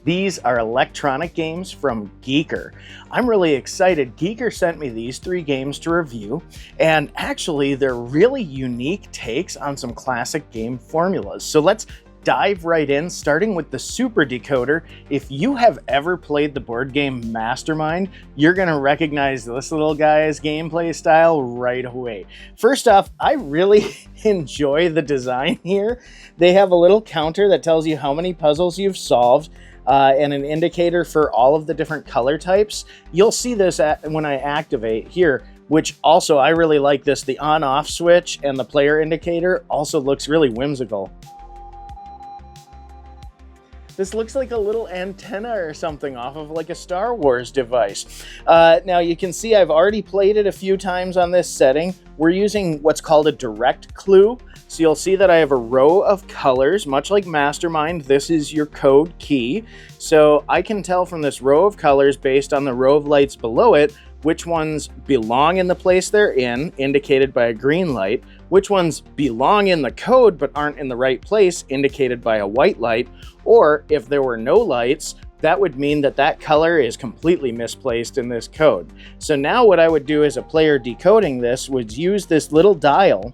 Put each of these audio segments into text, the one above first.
These are electronic games from Giiker. I'm really excited. Giiker sent me these 3 games to review, and actually they're really unique takes on some classic game formulas. So let's dive right in, starting with the Super Decoder. If you have ever played the board game Mastermind, you're gonna recognize this little guy's gameplay style right away. First off, I really enjoy the design here. They have a little counter that tells you how many puzzles you've solved, and an indicator for all of the different color types. You'll see this when I activate here, which also I really like this. The on-off switch and the player indicator also looks really whimsical. This looks like a little antenna or something off of like a Star Wars device. Now you can see I've already played it a few times on this setting. We're using what's called a direct clue. So you'll see that I have a row of colors, much like Mastermind. This is your code key. So I can tell from this row of colors based on the row of lights below it, which ones belong in the place they're in, indicated by a green light, which ones belong in the code but aren't in the right place, indicated by a white light, or if there were no lights, that would mean that that color is completely misplaced in this code. So now what I would do as a player decoding this would use this little dial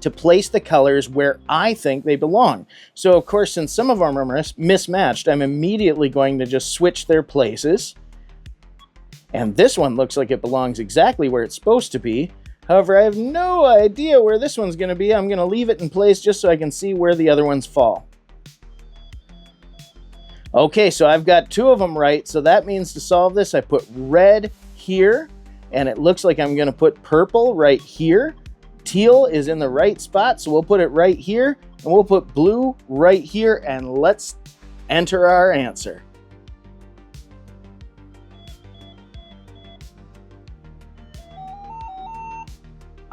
to place the colors where I think they belong. So of course, since some of them are mismatched, I'm immediately going to just switch their places. And this one looks like it belongs exactly where it's supposed to be. However, I have no idea where this one's going to be. I'm going to leave it in place just so I can see where the other ones fall. Okay, so I've got 2 of them right. So that means to solve this, I put red here, and it looks like I'm going to put purple right here. Teal is in the right spot, so we'll put it right here, and we'll put blue right here, and let's enter our answer.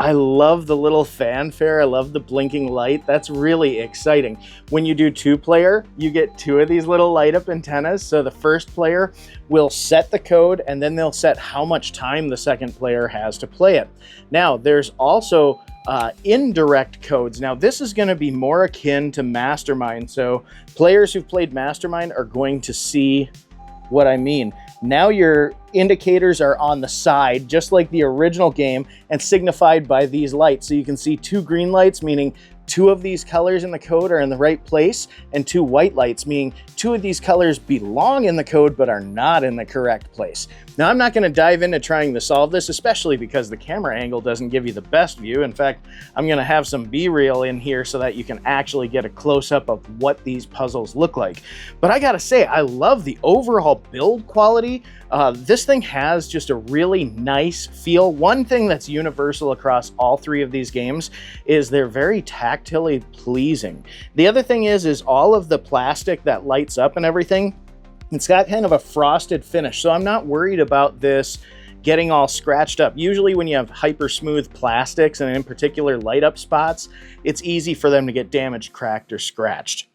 I love the little fanfare. I love the blinking light. That's really exciting. When you do 2-player, you get 2 of these little light up antennas. So the first player will set the code, and then they'll set how much time the second player has to play it. Now, there's also indirect codes. Now, this is going to be more akin to Mastermind. So players who've played Mastermind are going to see what I mean. Now your indicators are on the side, just like the original game, and signified by these lights. So you can see 2 green lights, meaning 2 of these colors in the code are in the right place, and 2 white lights, meaning 2 of these colors belong in the code but are not in the correct place. Now, I'm not going to dive into trying to solve this, especially because the camera angle doesn't give you the best view. In fact, I'm going to have some B-reel in here so that you can actually get a close-up of what these puzzles look like. But I gotta say, I love the overall build quality. This thing has just a really nice feel. One thing that's universal across all 3 of these games is they're very tactilely pleasing. The other thing is all of the plastic that lights up and everything, it's got kind of a frosted finish. So I'm not worried about this getting all scratched up. Usually when you have hyper smooth plastics, and in particular light up spots, it's easy for them to get damaged, cracked, or scratched.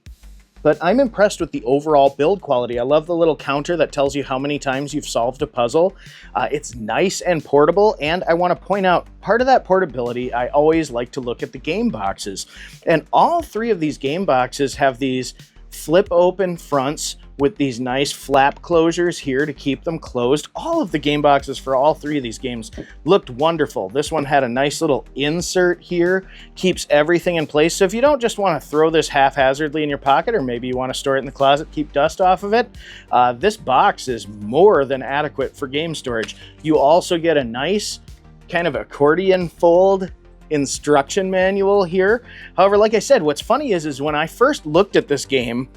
But I'm impressed with the overall build quality. I love the little counter that tells you how many times you've solved a puzzle. It's nice and portable, and I want to point out, part of that portability, I always like to look at the game boxes. And all 3 of these game boxes have these flip open fronts with these nice flap closures here to keep them closed. All of the game boxes for all 3 of these games looked wonderful. This one had a nice little insert here, keeps everything in place. So if you don't just want to throw this haphazardly in your pocket, or maybe you want to store it in the closet, keep dust off of it, this box is more than adequate for game storage. You also get a nice kind of accordion fold instruction manual here. However, like I said, what's funny is when I first looked at this game,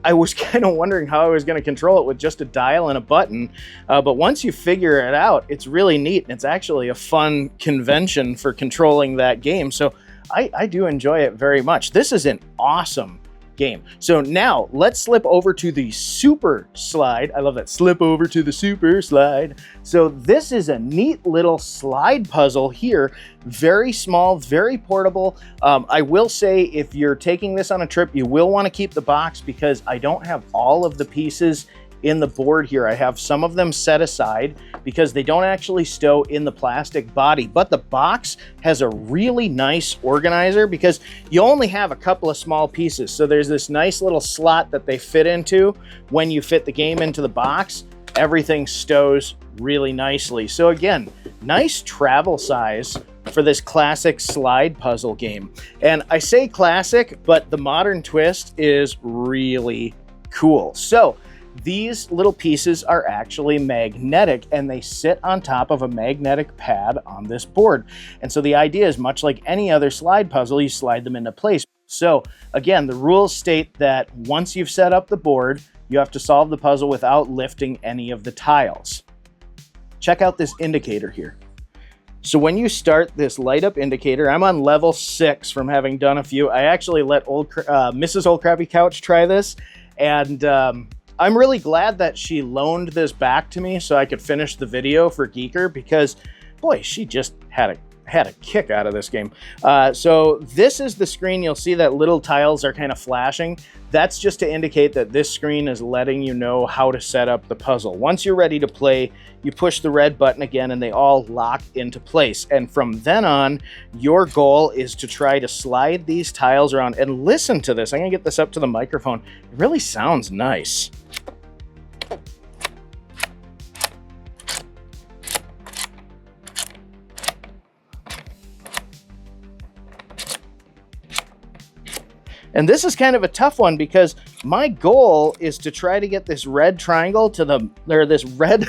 I was kind of wondering how I was going to control it with just a dial and a button. But once you figure it out, it's really neat. And it's actually a fun convention for controlling that game. So I do enjoy it very much. This is an awesome game. So now let's slip over to the super slide. I love that, slip over to the super slide. So this is a neat little slide puzzle here. Very small, very portable. I will say, if you're taking this on a trip, you will want to keep the box, because I don't have all of the pieces in the board here. I have some of them set aside because they don't actually stow in the plastic body, but the box has a really nice organizer because you only have a couple of small pieces. So there's this nice little slot that they fit into. When you fit the game into the box, everything stows really nicely. So again, nice travel size for this classic slide puzzle game. And I say classic, but the modern twist is really cool. So these little pieces are actually magnetic and they sit on top of a magnetic pad on this board. And so the idea is much like any other slide puzzle, you slide them into place. So again, the rules state that once you've set up the board, you have to solve the puzzle without lifting any of the tiles. Check out this indicator here. So when you start this light up indicator, I'm on level 6 from having done a few. I actually let Mrs. Old Crappy Couch try this, and I'm really glad that she loaned this back to me so I could finish the video for Giiker, because boy, she just had a kick out of this game. So this is the screen. You'll see that little tiles are kind of flashing. That's just to indicate that this screen is letting you know how to set up the puzzle. Once you're ready to play, you push the red button again and they all lock into place. And from then on, your goal is to try to slide these tiles around. And listen to this. I'm gonna get this up to the microphone. It really sounds nice. And this is kind of a tough one because my goal is to try to get this red triangle to this red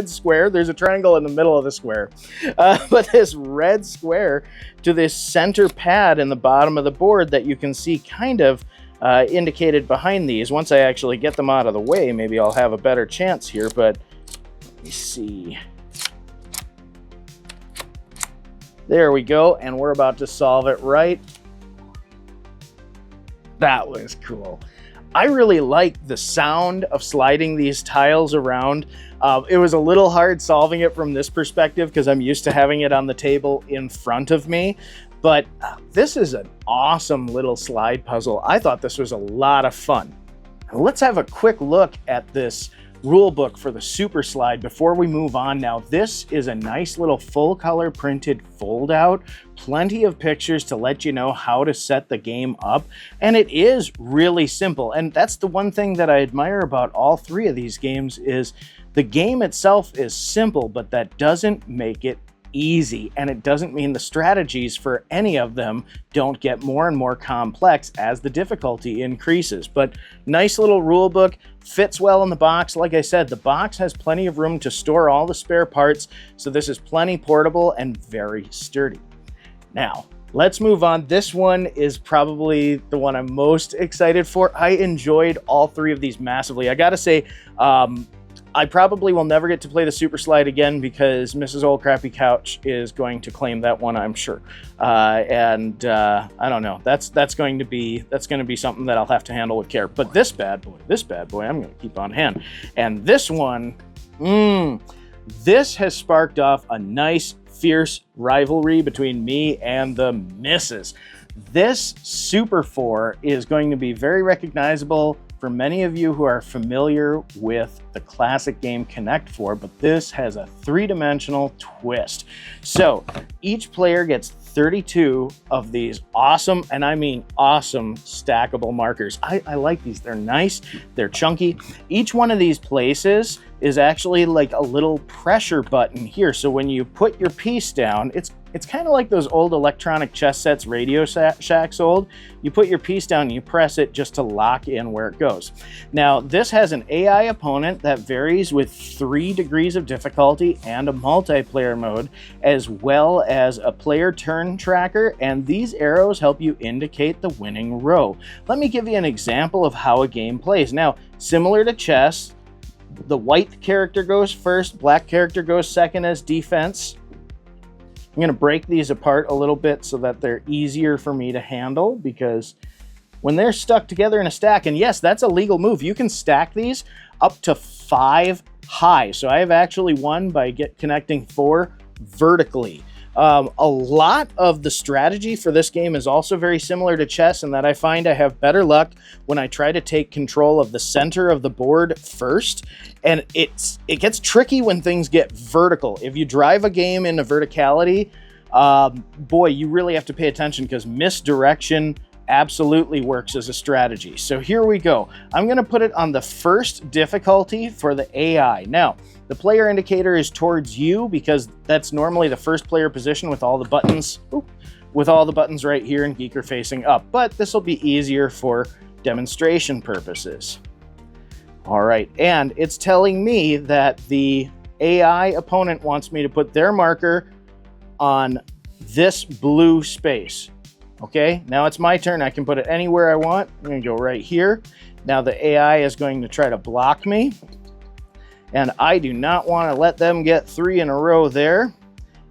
square. There's a triangle in the middle of the square, but this red square to this center pad in the bottom of the board that you can see kind of indicated behind these. Once I actually get them out of the way, maybe I'll have a better chance here, but let me see. There we go, and we're about to solve it right. That was cool. I really like the sound of sliding these tiles around. It was a little hard solving it from this perspective because I'm used to having it on the table in front of me. But this is an awesome little slide puzzle. I thought this was a lot of fun. Let's have a quick look at this rule book for the Super Slide before we move on. Now, this is a nice little full color printed fold out, plenty of pictures to let you know how to set the game up, and it is really simple. And that's the one thing that I admire about all three of these games is the game itself is simple, but that doesn't make it easy, and it doesn't mean the strategies for any of them don't get more and more complex as the difficulty increases. But nice little rule book, fits well in the box. Like I said, the box has plenty of room to store all the spare parts, so this is plenty portable and very sturdy. Now, let's move on. This one is probably the one I'm most excited for. I enjoyed all three of these massively. I gotta say, I probably will never get to play the Super Slide again because Mrs. Old Crappy Couch is going to claim that one, I'm sure. I don't know. That's going to be something that I'll have to handle with care. But this bad boy, I'm going to keep on hand. And this one, this has sparked off a nice, fierce rivalry between me and the missus. This Super 4 is going to be very recognizable for many of you who are familiar with the classic game Connect 4, but this has a three-dimensional twist. So each player gets 32 of these awesome, and I mean awesome, stackable markers. I like these. They're nice, they're chunky. Each one of these places is actually like a little pressure button here. So when you put your piece down, it's kind of like those old electronic chess sets Radio Shack sold. You put your piece down and you press it just to lock in where it goes. Now, this has an AI opponent that varies with 3 degrees of difficulty and a multiplayer mode, as well as a player turn tracker, and these arrows help you indicate the winning row. Let me give you an example of how a game plays. Now, similar to chess, the white character goes first, black character goes second as defense. I'm going to break these apart a little bit so that they're easier for me to handle, because when they're stuck together in a stack, and yes, that's a legal move, you can stack these up to 5 high. So I have actually won by connecting 4 vertically. A lot of the strategy for this game is also very similar to chess in that I find I have better luck when I try to take control of the center of the board first. And it gets tricky when things get vertical. If you drive a game into verticality, boy, you really have to pay attention because misdirection absolutely works as a strategy. So here we go. I'm going to put it on the first difficulty for the AI. Now, the player indicator is towards you because that's normally the first player position with all the buttons, right here and Giiker facing up. But this will be easier for demonstration purposes. All right, and it's telling me that the AI opponent wants me to put their marker on this blue space. Okay, now it's my turn. I can put it anywhere I want. I'm going to go right here. Now the AI is going to try to block me. And I do not want to let them get 3 in a row there.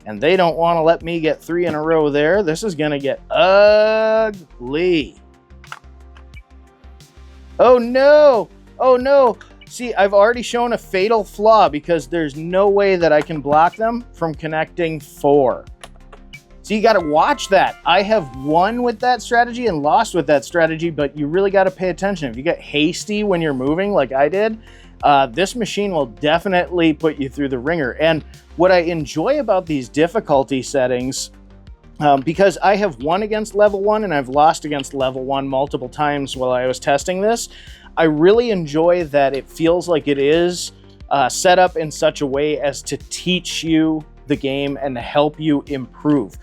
And they don't want to let me get 3 in a row there. This is going to get ugly. Oh no! Oh no! See, I've already shown a fatal flaw because there's no way that I can block them from connecting 4. So you got to watch that. I have won with that strategy and lost with that strategy, but you really got to pay attention. If you get hasty when you're moving like I did, this machine will definitely put you through the ringer. And what I enjoy about these difficulty settings, because I have won against level 1 and I've lost against level 1 multiple times while I was testing this, I really enjoy that it feels like it is set up in such a way as to teach you the game and to help you improve.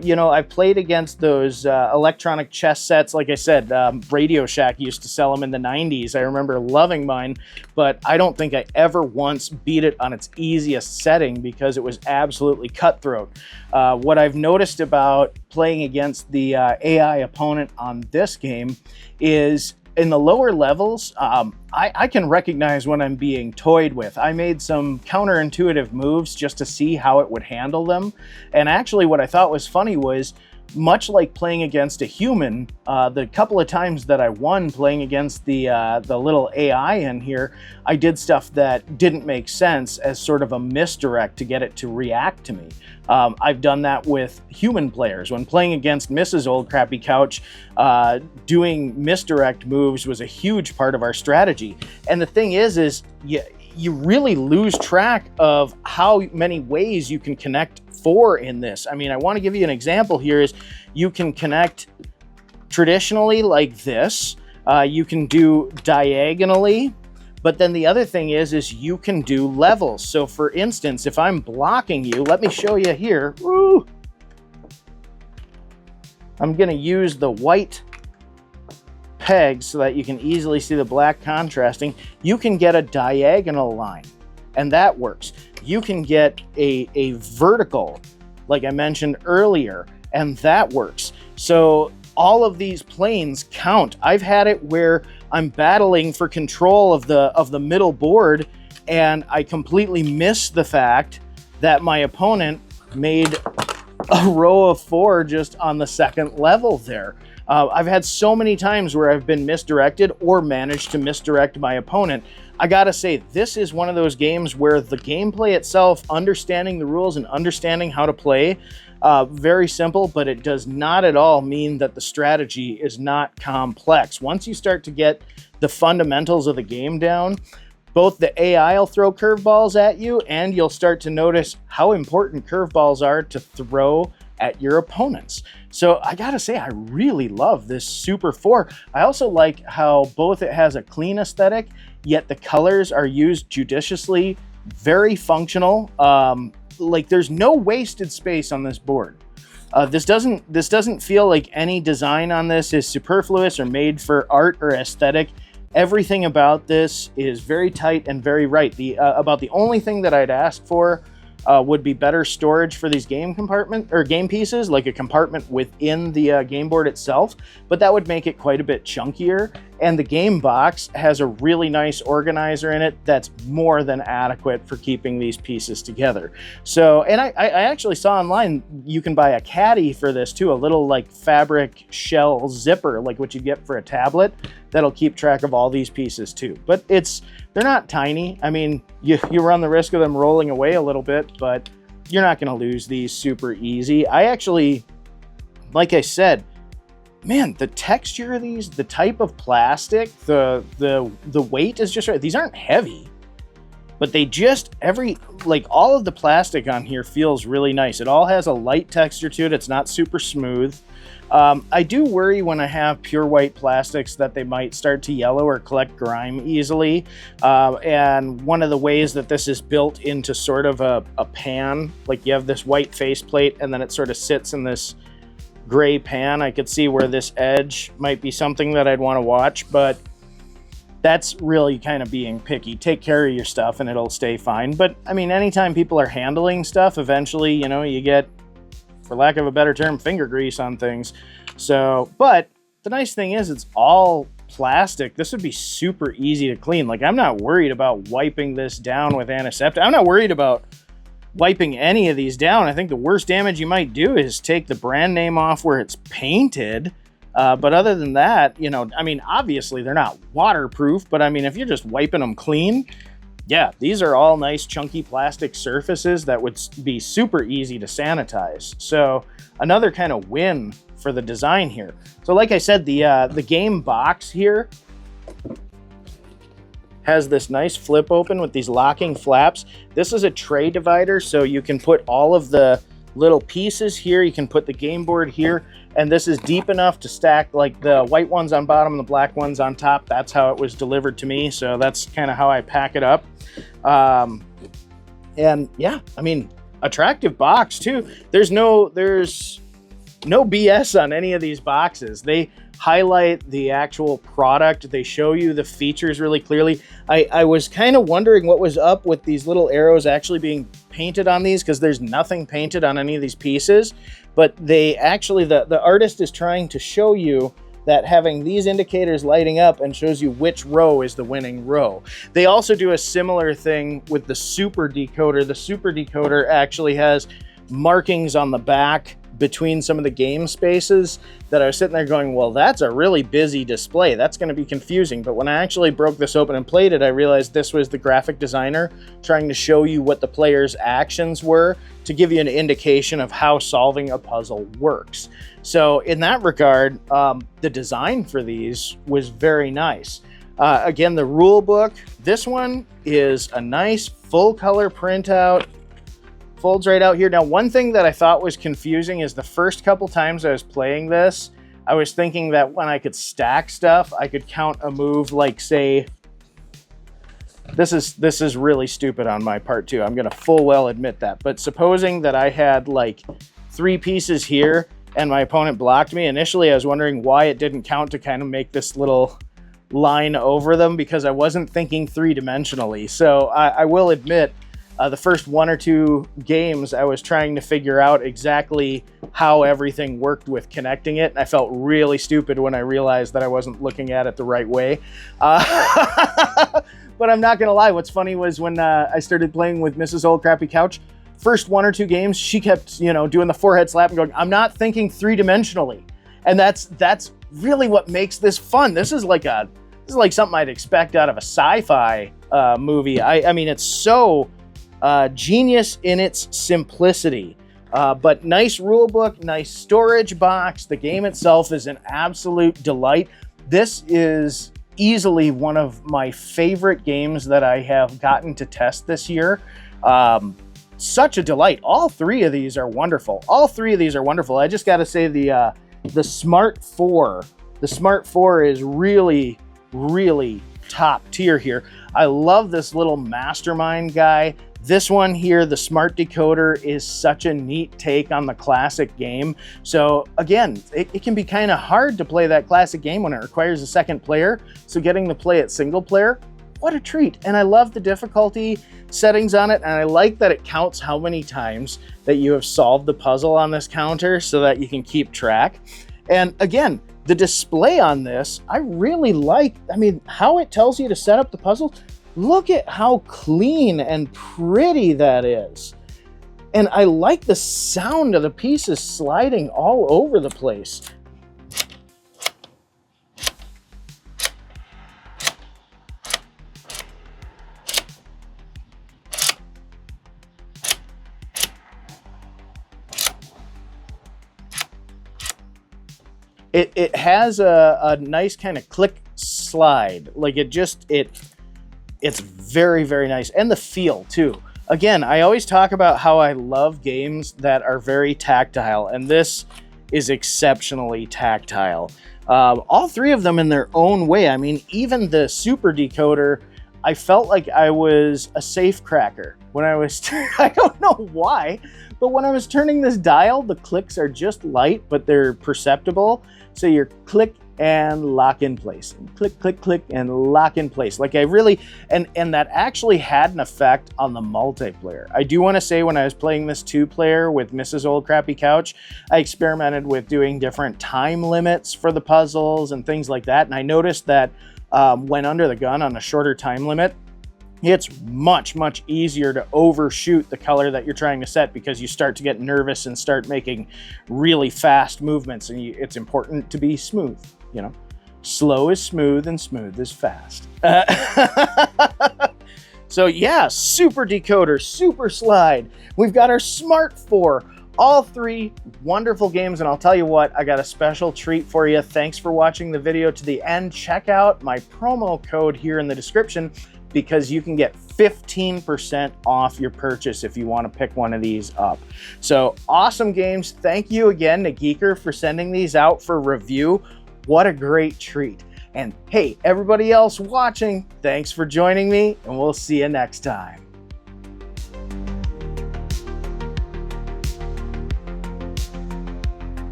You know, I've played against those electronic chess sets. Like I said, Radio Shack used to sell them in the 90s. I remember loving mine, but I don't think I ever once beat it on its easiest setting because it was absolutely cutthroat. What I've noticed about playing against the AI opponent on this game is in the lower levels, I can recognize when I'm being toyed with. I made some counterintuitive moves just to see how it would handle them. And actually what I thought was funny was, much like playing against a human, the couple of times that I won playing against the little AI in here, I did stuff that didn't make sense as sort of a misdirect to get it to react to me. I've done that with human players. When playing against Mrs. Old Crappy Couch, doing misdirect moves was a huge part of our strategy. And the thing is you really lose track of how many ways you can connect 4 in this. I mean, I want to give you an example here is you can connect traditionally like this. You can do diagonally, but then the other thing is you can do levels. So for instance, if I'm blocking you, let me show you here. Woo! I'm going to use the white pegs so that you can easily see the black contrasting. You can get a diagonal line, and that works. You can get a vertical, like I mentioned earlier, and that works. So all of these planes count. I've had it where I'm battling for control of the middle board, and I completely miss the fact that my opponent made a row of 4 just on the second level there. I've had so many times where I've been misdirected or managed to misdirect my opponent. I gotta say, this is one of those games where the gameplay itself, understanding the rules and understanding how to play, very simple, but it does not at all mean that the strategy is not complex. Once you start to get the fundamentals of the game down, both the AI will throw curveballs at you, and you'll start to notice how important curveballs are to throw at your opponents. So I gotta say, I really love this Super 4. I also like how both it has a clean aesthetic, yet the colors are used judiciously, very functional. Like there's no wasted space on this board. This doesn't feel like any design on this is superfluous or made for art or aesthetic. Everything about this is very tight and very right. About the only thing that I'd ask for would be better storage for these game pieces, like a compartment within the game board itself, but that would make it quite a bit chunkier. And the game box has a really nice organizer in it that's more than adequate for keeping these pieces together. So, and I actually saw online you can buy a caddy for this too, a little like fabric shell zipper, like what you get for a tablet, that'll keep track of all these pieces too. But they're not tiny. I mean, you run the risk of them rolling away a little bit, but you're not going to lose these super easy. I actually, like I said, man, the texture of these, the type of plastic, the weight is just right. These aren't heavy, but they just, all of the plastic on here feels really nice. It all has a light texture to it. It's not super smooth. I do worry when I have pure white plastics that they might start to yellow or collect grime easily. And one of the ways that this is built into sort of a pan, like you have this white faceplate and then it sort of sits in this gray pan, I could see where this edge might be something that I'd want to watch, but that's really kind of being picky. Take care of your stuff and it'll stay fine. But I mean, anytime people are handling stuff, eventually, you know, you get, for lack of a better term, finger grease on things. So, but the nice thing is it's all plastic. This would be super easy to clean. Like, I'm not worried about wiping this down with antiseptic. I'm not worried about wiping any of these down. I think the worst damage you might do is take the brand name off where it's painted. But other than that, you know, I mean, obviously they're not waterproof, but I mean, if you're just wiping them clean, yeah, these are all nice chunky plastic surfaces that would be super easy to sanitize. So another kind of win for the design here. So like I said, the game box here has this nice flip open with these locking flaps. This is a tray divider, so you can put all of the little pieces here. You can put the game board here, and this is deep enough to stack like the white ones on bottom and the black ones on top. That's how it was delivered to me, so that's kind of how I pack it up. And yeah, I mean, attractive box too. There's no BS on any of these boxes. They highlight the actual product. They show you the features really clearly. I was kind of wondering what was up with these little arrows actually being painted on these, because there's nothing painted on any of these pieces, but they actually, the artist is trying to show you that having these indicators lighting up and shows you which row is the winning row. They also do a similar thing with the Super Decoder. The Super Decoder actually has markings on the back between some of the game spaces that I was sitting there going, well, that's a really busy display. That's going to be confusing. But when I actually broke this open and played it, I realized this was the graphic designer trying to show you what the player's actions were to give you an indication of how solving a puzzle works. So in that regard, the design for these was very nice. Again, the rule book, this one is a nice full color printout. Folds right out here. Now, one thing that I thought was confusing is the first couple times I was playing this, I was thinking that when I could stack stuff, I could count a move like, say, this is really stupid on my part too. I'm going to full well admit that. But supposing that I had like 3 pieces here and my opponent blocked me, initially I was wondering why it didn't count to kind of make this little line over them, because I wasn't thinking 3-dimensionally. So I will admit, the first 1 or 2 games, I was trying to figure out exactly how everything worked with connecting it. And I felt really stupid when I realized that I wasn't looking at it the right way. But I'm not going to lie. What's funny was when I started playing with Mrs. Old Crappy Couch, first 1 or 2 games, she kept, you know, doing the forehead slap and going, I'm not thinking 3-dimensionally. And that's really what makes this fun. This is like something I'd expect out of a sci-fi movie. I mean, it's so genius in its simplicity, but nice rule book, nice storage box. The game itself is an absolute delight. This is easily one of my favorite games that I have gotten to test this year. Such a delight. All 3 of these are wonderful. All 3 of these are wonderful. I just got to say the Smart 4. The Smart 4 is really, really top tier here. I love this little Mastermind guy. This one here, the Smart Decoder, is such a neat take on the classic game. So again, it can be kind of hard to play that classic game when it requires a second player. So getting to play it single player, what a treat. And I love the difficulty settings on it. And I like that it counts how many times that you have solved the puzzle on this counter so that you can keep track. And again, the display on this, I really like, I mean, how it tells you to set up the puzzle. Look at how clean and pretty that is. And I like the sound of the pieces sliding all over the place. It has a nice kind of click slide. Like it's very, very nice. And the feel too. Again, I always talk about how I love games that are very tactile, and this is exceptionally tactile. All three of them in their own way. I mean, even the Super Decoder, I felt like I was a safe cracker when I was, I don't know why, but when I was turning this dial, the clicks are just light, but they're perceptible. So you're click and lock in place, and click, click, click, and lock in place. Like I really, and that actually had an effect on the multiplayer. I do want to say when I was playing this 2-player with Mrs. Old Crappy Couch, I experimented with doing different time limits for the puzzles and things like that. And I noticed that when under the gun on a shorter time limit, it's much, much easier to overshoot the color that you're trying to set because you start to get nervous and start making really fast movements. And it's important to be smooth, you know. Slow is smooth and smooth is fast. So yeah, Super Decoder, Super Slide. We've got our Smart 4. All three wonderful games, and I'll tell you what, I got a special treat for you. Thanks for watching the video to the end. Check out my promo code here in the description because you can get 15% off your purchase if you want to pick one of these up. So awesome games. Thank you again to Giiker for sending these out for review. What a great treat. And hey, everybody else watching, thanks for joining me, and we'll see you next time.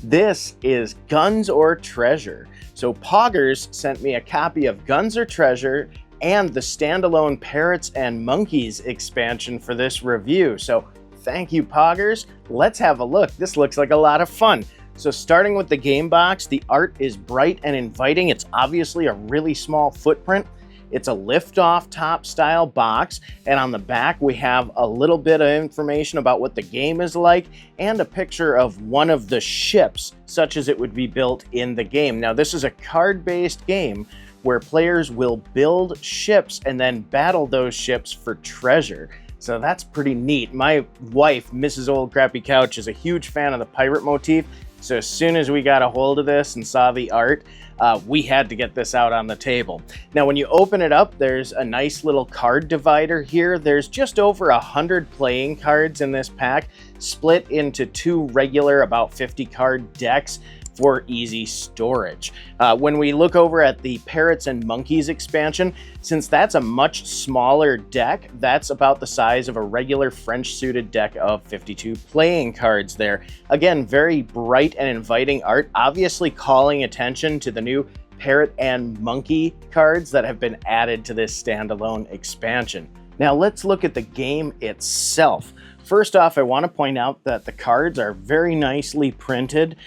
This is Guns or Treasure. So Poggers sent me a copy of Guns or Treasure and the standalone Parrots and Monkeys expansion for this review. So thank you, Poggers. Let's have a look. This looks like a lot of fun. So starting with the game box, the art is bright and inviting. It's obviously a really small footprint. It's a lift-off top style box, and on the back we have a little bit of information about what the game is like and a picture of one of the ships, such as it would be built in the game. Now this is a card-based game where players will build ships and then battle those ships for treasure. So that's pretty neat. My wife, Mrs. Old Crappy Couch, is a huge fan of the pirate motif. So as soon as we got a hold of this and saw the art, we had to get this out on the table. Now, when you open it up, there's a nice little card divider here. There's just over 100 playing cards in this pack, split into 2 regular, about 50 card decks for easy storage. When we look over at the Parrots and Monkeys expansion, since that's a much smaller deck, that's about the size of a regular French suited deck of 52 playing cards there. Again, very bright and inviting art, obviously calling attention to the new Parrot and Monkey cards that have been added to this standalone expansion. Now let's look at the game itself. First off, I want to point out that the cards are very nicely printed.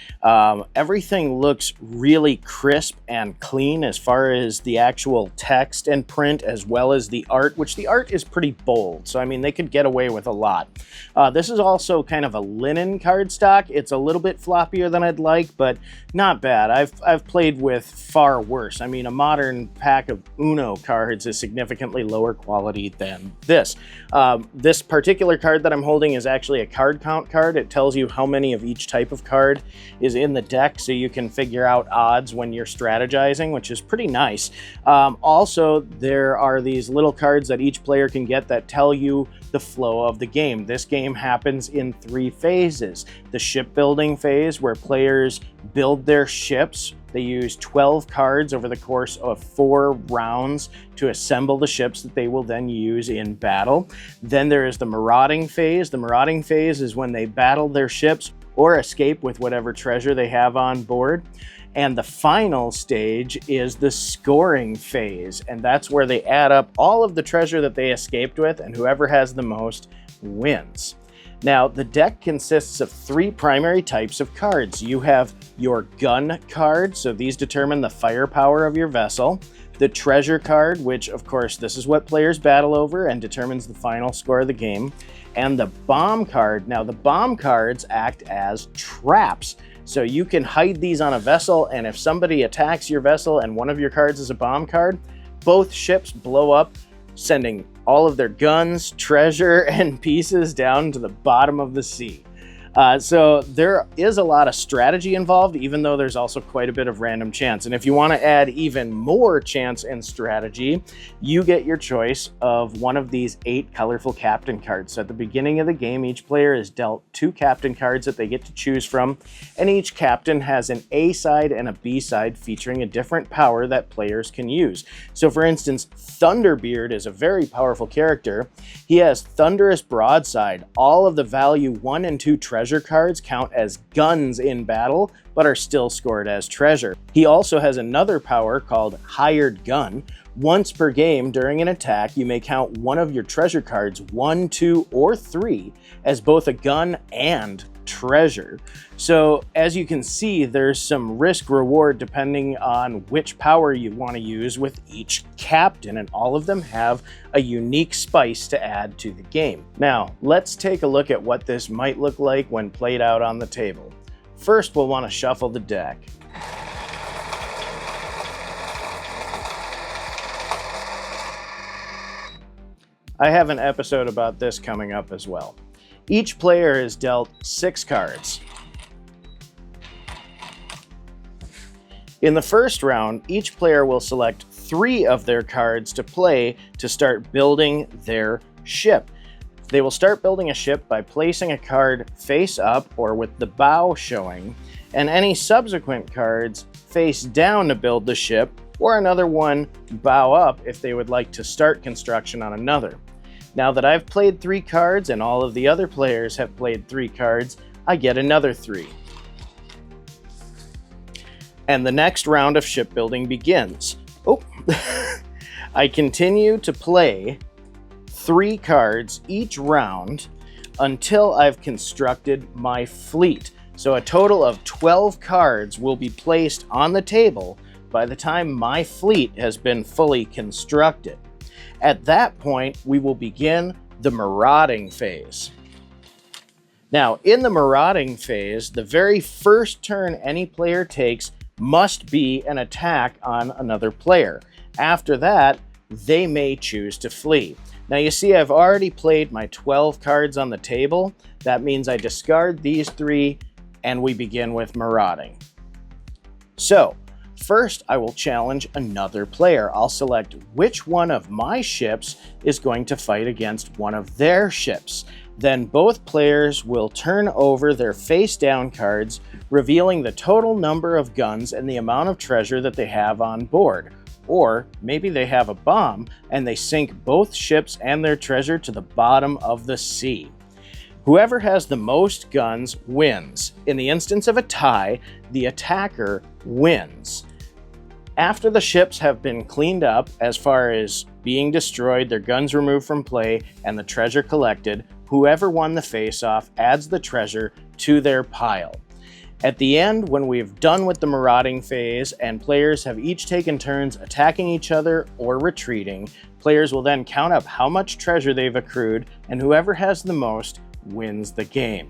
Everything looks really crisp and clean as far as the actual text and print, as well as the art, which the art is pretty bold. So, I mean, they could get away with a lot. This is also kind of a linen cardstock. It's a little bit floppier than I'd like, but not bad. I've played with far worse. I mean, a modern pack of Uno cards is significantly lower quality than this. This particular card that I'm holding is actually a card count card. It tells you how many of each type of card is in the deck, so you can figure out odds when you're strategizing, which is pretty nice. Also, there are these little cards that each player can get that tell you the flow of the game. This game happens in 3 phases. The shipbuilding phase, where players build their ships. They use 12 cards over the course of 4 rounds to assemble the ships that they will then use in battle. Then there is the marauding phase. The marauding phase is when they battle their ships or escape with whatever treasure they have on board. And the final stage is the scoring phase, and that's where they add up all of the treasure that they escaped with, and whoever has the most wins. Now, the deck consists of 3 primary types of cards. You have your gun card, so these determine the firepower of your vessel. The treasure card, which of course this is what players battle over and determines the final score of the game. And the bomb card. Now, the bomb cards act as traps. So you can hide these on a vessel, and if somebody attacks your vessel and one of your cards is a bomb card, both ships blow up, sending all of their guns, treasure, and pieces down to the bottom of the sea. So there is a lot of strategy involved, even though there's also quite a bit of random chance. And if you want to add even more chance and strategy, you get your choice of one of these 8 colorful captain cards. So at the beginning of the game, each player is dealt 2 captain cards that they get to choose from, and each captain has an A side and a B side featuring a different power that players can use. So for instance, Thunderbeard is a very powerful character. He has Thunderous Broadside. All of the value 1 and 2 treasure cards count as guns in battle, but are still scored as treasure. He also has another power called Hired Gun. Once per game during an attack, you may count one of your treasure cards, 1, 2, or 3, as both a gun and treasure. So as you can see, there's some risk reward depending on which power you want to use with each captain, and all of them have a unique spice to add to the game. Now, let's take a look at what this might look like when played out on the table. First, we'll want to shuffle the deck. I have an episode about this coming up as well. Each player is dealt 6 cards. In the first round, each player will select 3 of their cards to play to start building their ship. They will start building a ship by placing a card face up or with the bow showing, and any subsequent cards face down to build the ship, or another one bow up if they would like to start construction on another. Now that I've played 3 cards and all of the other players have played 3 cards, I get another 3. And the next round of shipbuilding begins. Oh, I continue to play 3 cards each round until I've constructed my fleet. So a total of 12 cards will be placed on the table by the time my fleet has been fully constructed. At that point, we will begin the marauding phase. Now, in the marauding phase, the very first turn any player takes must be an attack on another player. After that, they may choose to flee. Now you see I've already played my 12 cards on the table. That means I discard these 3 and we begin with marauding. So, first, I will challenge another player. I'll select which one of my ships is going to fight against one of their ships. Then both players will turn over their face-down cards, revealing the total number of guns and the amount of treasure that they have on board. Or maybe they have a bomb and they sink both ships and their treasure to the bottom of the sea. Whoever has the most guns wins. In the instance of a tie, the attacker wins. After the ships have been cleaned up as far as being destroyed, their guns removed from play, and the treasure collected, whoever won the face-off adds the treasure to their pile. At the end, when we've done with the marauding phase and players have each taken turns attacking each other or retreating, players will then count up how much treasure they've accrued, and whoever has the most wins the game.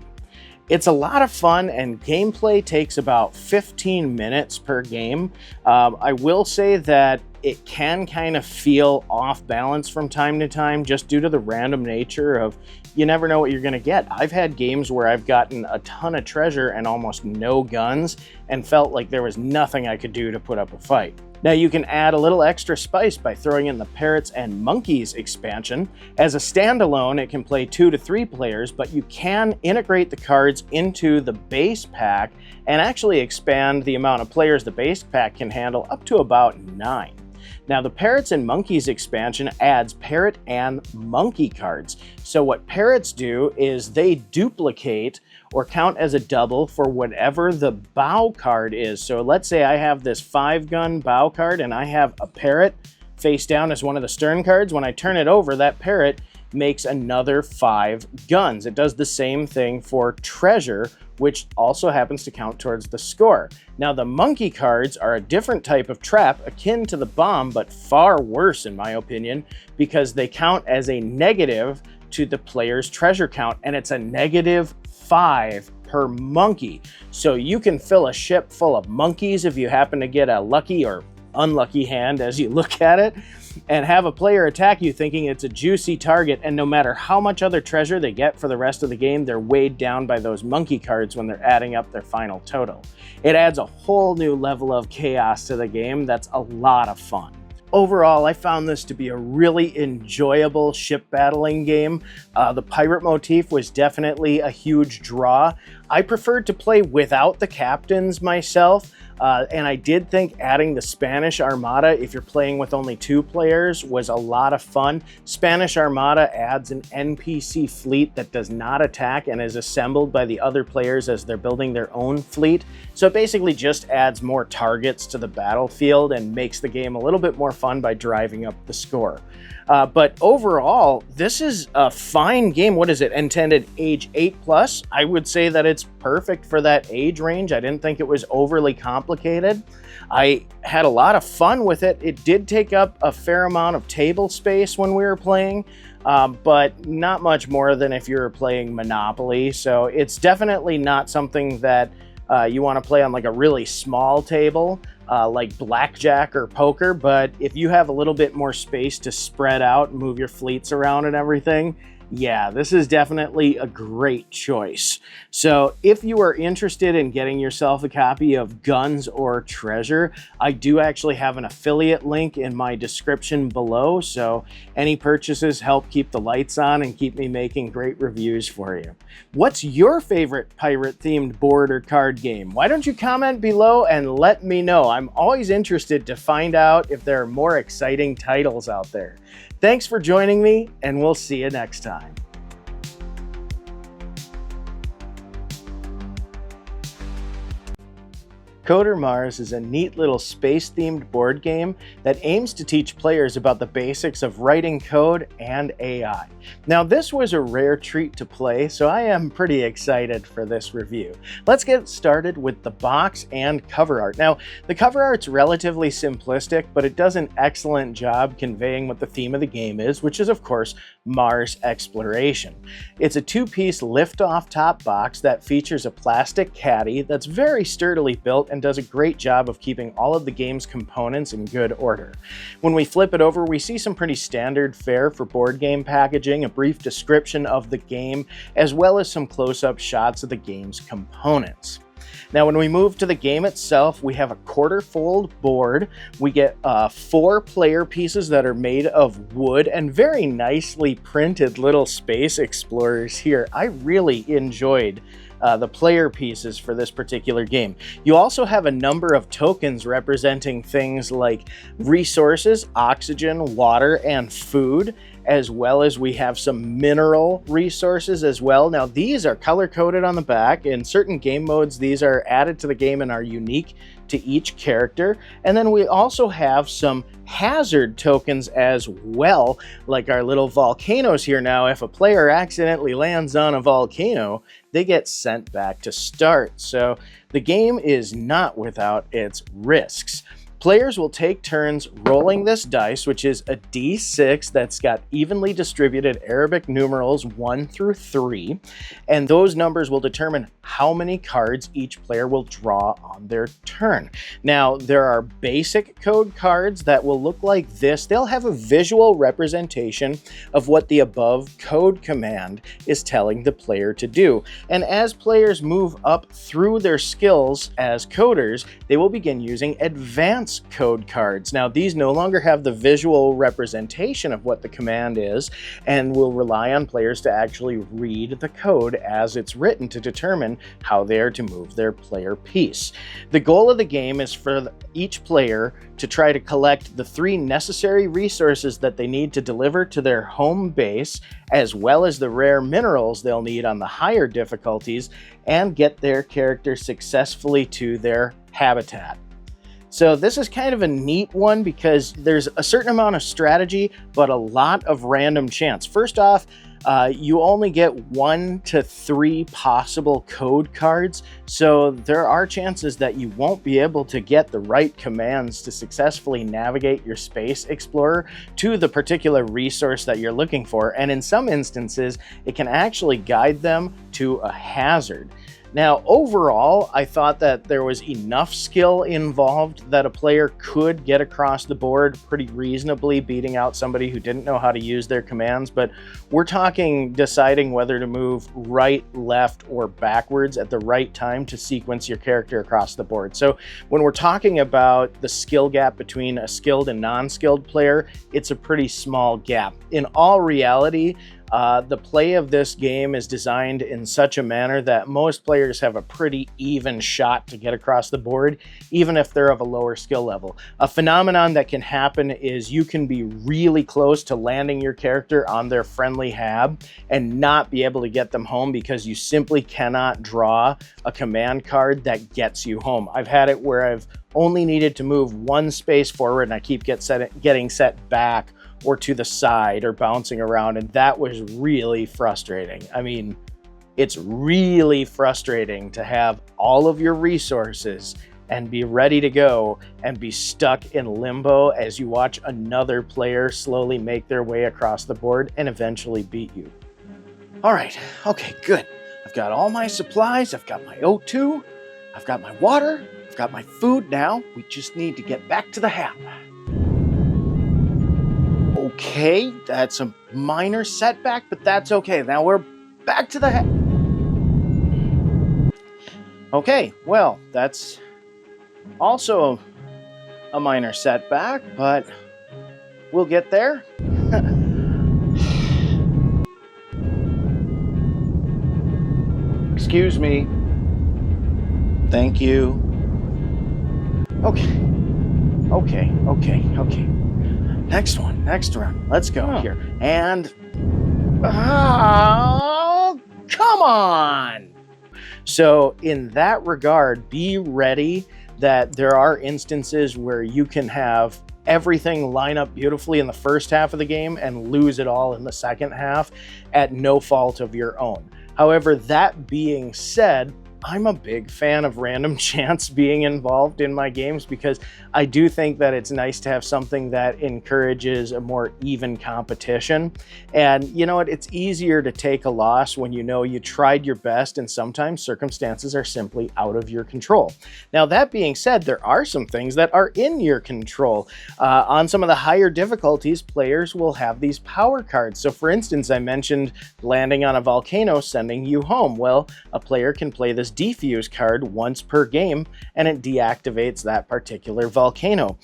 It's a lot of fun, and gameplay takes about 15 minutes per game. I will say that it can kind of feel off balance from time to time just due to the random nature of you never know what you're going to get. I've had games where I've gotten a ton of treasure and almost no guns and felt like there was nothing I could do to put up a fight. Now you can add a little extra spice by throwing in the Parrots and Monkeys expansion. As a standalone, it can play 2 to 3 players, but you can integrate the cards into the base pack and actually expand the amount of players the base pack can handle up to about 9. Now the Parrots and Monkeys expansion adds Parrot and Monkey cards. So what Parrots do is they duplicate or count as a double for whatever the bow card is. So let's say I have this 5-gun bow card and I have a Parrot face down as one of the stern cards. When I turn it over, that Parrot makes another 5 guns. It does the same thing for treasure, which also happens to count towards the score. Now the monkey cards are a different type of trap akin to the bomb, but far worse in my opinion, because they count as a negative to the player's treasure count, and it's a -5 per monkey. So you can fill a ship full of monkeys if you happen to get a lucky or unlucky hand as you look at it, and have a player attack you thinking it's a juicy target, and no matter how much other treasure they get for the rest of the game, they're weighed down by those monkey cards when they're adding up their final total. It adds a whole new level of chaos to the game that's a lot of fun. Overall, I found this to be a really enjoyable ship battling game. The pirate motif was definitely a huge draw. I preferred to play without the captains myself, and I did think adding the Spanish Armada, if you're playing with only 2 players, was a lot of fun. Spanish Armada adds an NPC fleet that does not attack and is assembled by the other players as they're building their own fleet. So it basically just adds more targets to the battlefield and makes the game a little bit more fun by driving up the score. But overall, this is a fine game. What is it? Intended age 8+. I would say that it's perfect for that age range. I didn't think it was overly complicated. I had a lot of fun with it. It did take up a fair amount of table space when we were playing, but not much more than if you were playing Monopoly. So it's definitely not something that you want to play on like a really small table, like blackjack or poker. But if you have a little bit more space to spread out and move your fleets around and everything, yeah, this is definitely a great choice. So if you are interested in getting yourself a copy of Guns or Treasure, I do actually have an affiliate link in my description below. So any purchases help keep the lights on and keep me making great reviews for you. What's your favorite pirate-themed board or card game? Why don't you comment below and let me know? I'm always interested to find out if there are more exciting titles out there. Thanks for joining me, and we'll see you next time. Coder Marz is a neat little space-themed board game that aims to teach players about the basics of writing code and AI. Now, this was a rare treat to play, so I am pretty excited for this review. Let's get started with the box and cover art. Now, the cover art's relatively simplistic, but it does an excellent job conveying what the theme of the game is, which is, of course, Mars exploration. It's a 2-piece lift-off top box that features a plastic caddy that's very sturdily built and does a great job of keeping all of the game's components in good order. When we flip it over, we see some pretty standard fare for board game packaging, a brief description of the game, as well as some close-up shots of the game's components. Now, when we move to the game itself, we have a quarter-fold board. We get 4 player pieces that are made of wood and very nicely printed little space explorers here. I really enjoyed the player pieces for this particular game. You also have a number of tokens representing things like resources, oxygen, water, and food, as well as we have some mineral resources as well. Now, these are color-coded on the back. In certain game modes, these are added to the game and are unique to each character. And then we also have some hazard tokens as well, like our little volcanoes here. Now, if a player accidentally lands on a volcano, they get sent back to start. So the game is not without its risks. Players will take turns rolling this dice, which is a D6 that's got evenly distributed Arabic numerals 1 through 3, and those numbers will determine how many cards each player will draw on their turn. Now, there are basic code cards that will look like this. They'll have a visual representation of what the above code command is telling the player to do. And as players move up through their skills as coders, they will begin using advanced code cards. Now, these no longer have the visual representation of what the command is and will rely on players to actually read the code as it's written to determine how they are to move their player piece. The goal of the game is for each player to try to collect the 3 necessary resources that they need to deliver to their home base, as well as the rare minerals they'll need on the higher difficulties, and get their character successfully to their habitat. So this is kind of a neat one because there's a certain amount of strategy, but a lot of random chance. First off, you only get 1 to 3 possible code cards, so there are chances that you won't be able to get the right commands to successfully navigate your space explorer to the particular resource that you're looking for, and in some instances, it can actually guide them to a hazard. Now, overall, I thought that there was enough skill involved that a player could get across the board pretty reasonably, beating out somebody who didn't know how to use their commands. But we're talking deciding whether to move right, left, or backwards at the right time to sequence your character across the board. So when we're talking about the skill gap between a skilled and non-skilled player, it's a pretty small gap. In all reality, the play of this game is designed in such a manner that most players have a pretty even shot to get across the board, even if they're of a lower skill level. A phenomenon that can happen is you can be really close to landing your character on their friendly hab and not be able to get them home because you simply cannot draw a command card that gets you home. I've had it where I've only needed to move one space forward and I keep getting set back or to the side or bouncing around, and that was really frustrating. I mean, it's really frustrating to have all of your resources and be ready to go and be stuck in limbo as you watch another player slowly make their way across the board and eventually beat you. All right, okay, good. I've got all my supplies, I've got my O2, I've got my water, I've got my food now. We just need to get back to the hab. Okay, that's a minor setback, but that's okay. Now we're back to the hab. Okay, well, that's also a minor setback, but we'll get there. Excuse me. Thank you. Okay. Next one, next round. Let's go here. And, oh, come on. So in that regard, be ready that there are instances where you can have everything line up beautifully in the first half of the game and lose it all in the second half at no fault of your own. However, that being said, I'm a big fan of random chance being involved in my games because I do think that it's nice to have something that encourages a more even competition. And you know what? It's easier to take a loss when you know you tried your best and sometimes circumstances are simply out of your control. Now, that being said, there are some things that are in your control. On some of the higher difficulties, players will have these power cards. So for instance, I mentioned landing on a volcano sending you home. Well, a player can play this defuse card once per game and it deactivates that particular volcano.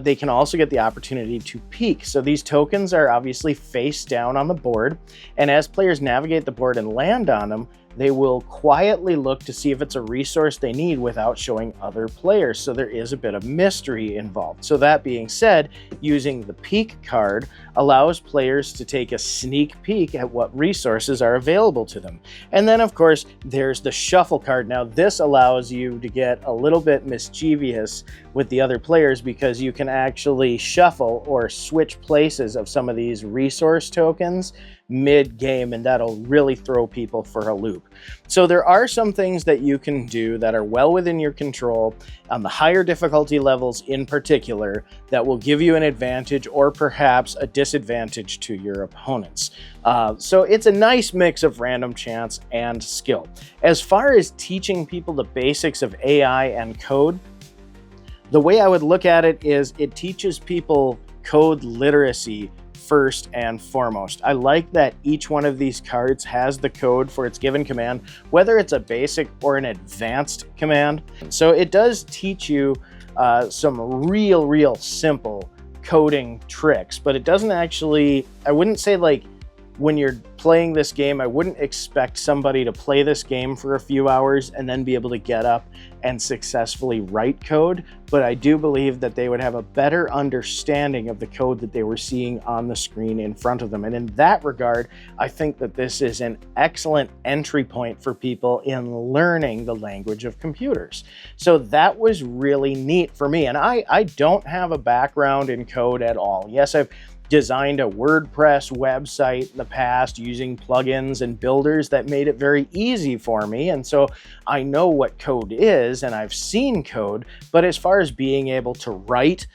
They can also get the opportunity to peek. So these tokens are obviously face down on the board, and as players navigate the board and land on them, they will quietly look to see if it's a resource they need without showing other players. So there is a bit of mystery involved. So that being said, using the peek card allows players to take a sneak peek at what resources are available to them. And then of course, there's the shuffle card. Now this allows you to get a little bit mischievous with the other players because you can actually shuffle or switch places of some of these resource tokens mid-game, and that'll really throw people for a loop. So there are some things that you can do that are well within your control on the higher difficulty levels in particular that will give you an advantage or perhaps a disadvantage to your opponents. So it's a nice mix of random chance and skill. As far as teaching people the basics of AI and code, the way I would look at it is it teaches people code literacy first and foremost. I like that each one of these cards has the code for its given command, whether it's a basic or an advanced command. So it does teach you some real simple coding tricks, but it doesn't actually, I wouldn't say like when you're playing this game, I wouldn't expect somebody to play this game for a few hours and then be able to get up and successfully write code, but I do believe that they would have a better understanding of the code that they were seeing on the screen in front of them. And in that regard, I think that this is an excellent entry point for people in learning the language of computers. So that was really neat for me. And I don't have a background in code at all. Yes, I've designed a WordPress website in the past using plugins and builders that made it very easy for me. And so I know what code is and I've seen code, but as far as being able to write,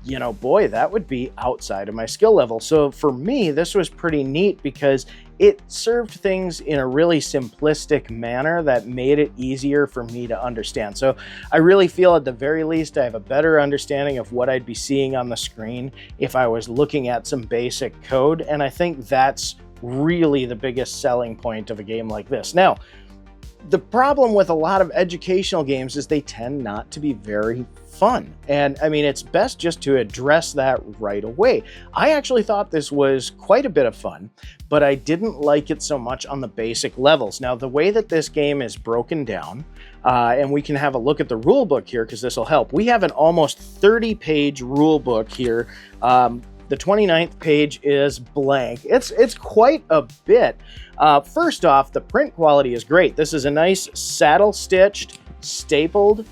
you know, boy, that would be outside of my skill level. So for me, this was pretty neat because it served things in a really simplistic manner that made it easier for me to understand. So I really feel at the very least I have a better understanding of what I'd be seeing on the screen if I was looking at some basic code. And I think that's really the biggest selling point of a game like this. Now, the problem with a lot of educational games is they tend not to be very fun. And I mean, it's best just to address that right away. I actually thought this was quite a bit of fun, but I didn't like it so much on the basic levels. Now, the way that this game is broken down, and we can have a look at the rule book here because this will help. We have an almost 30-page rule book here. The 29th page is blank. It's quite a bit. First off, the print quality is great. This is a nice saddle-stitched, stapled,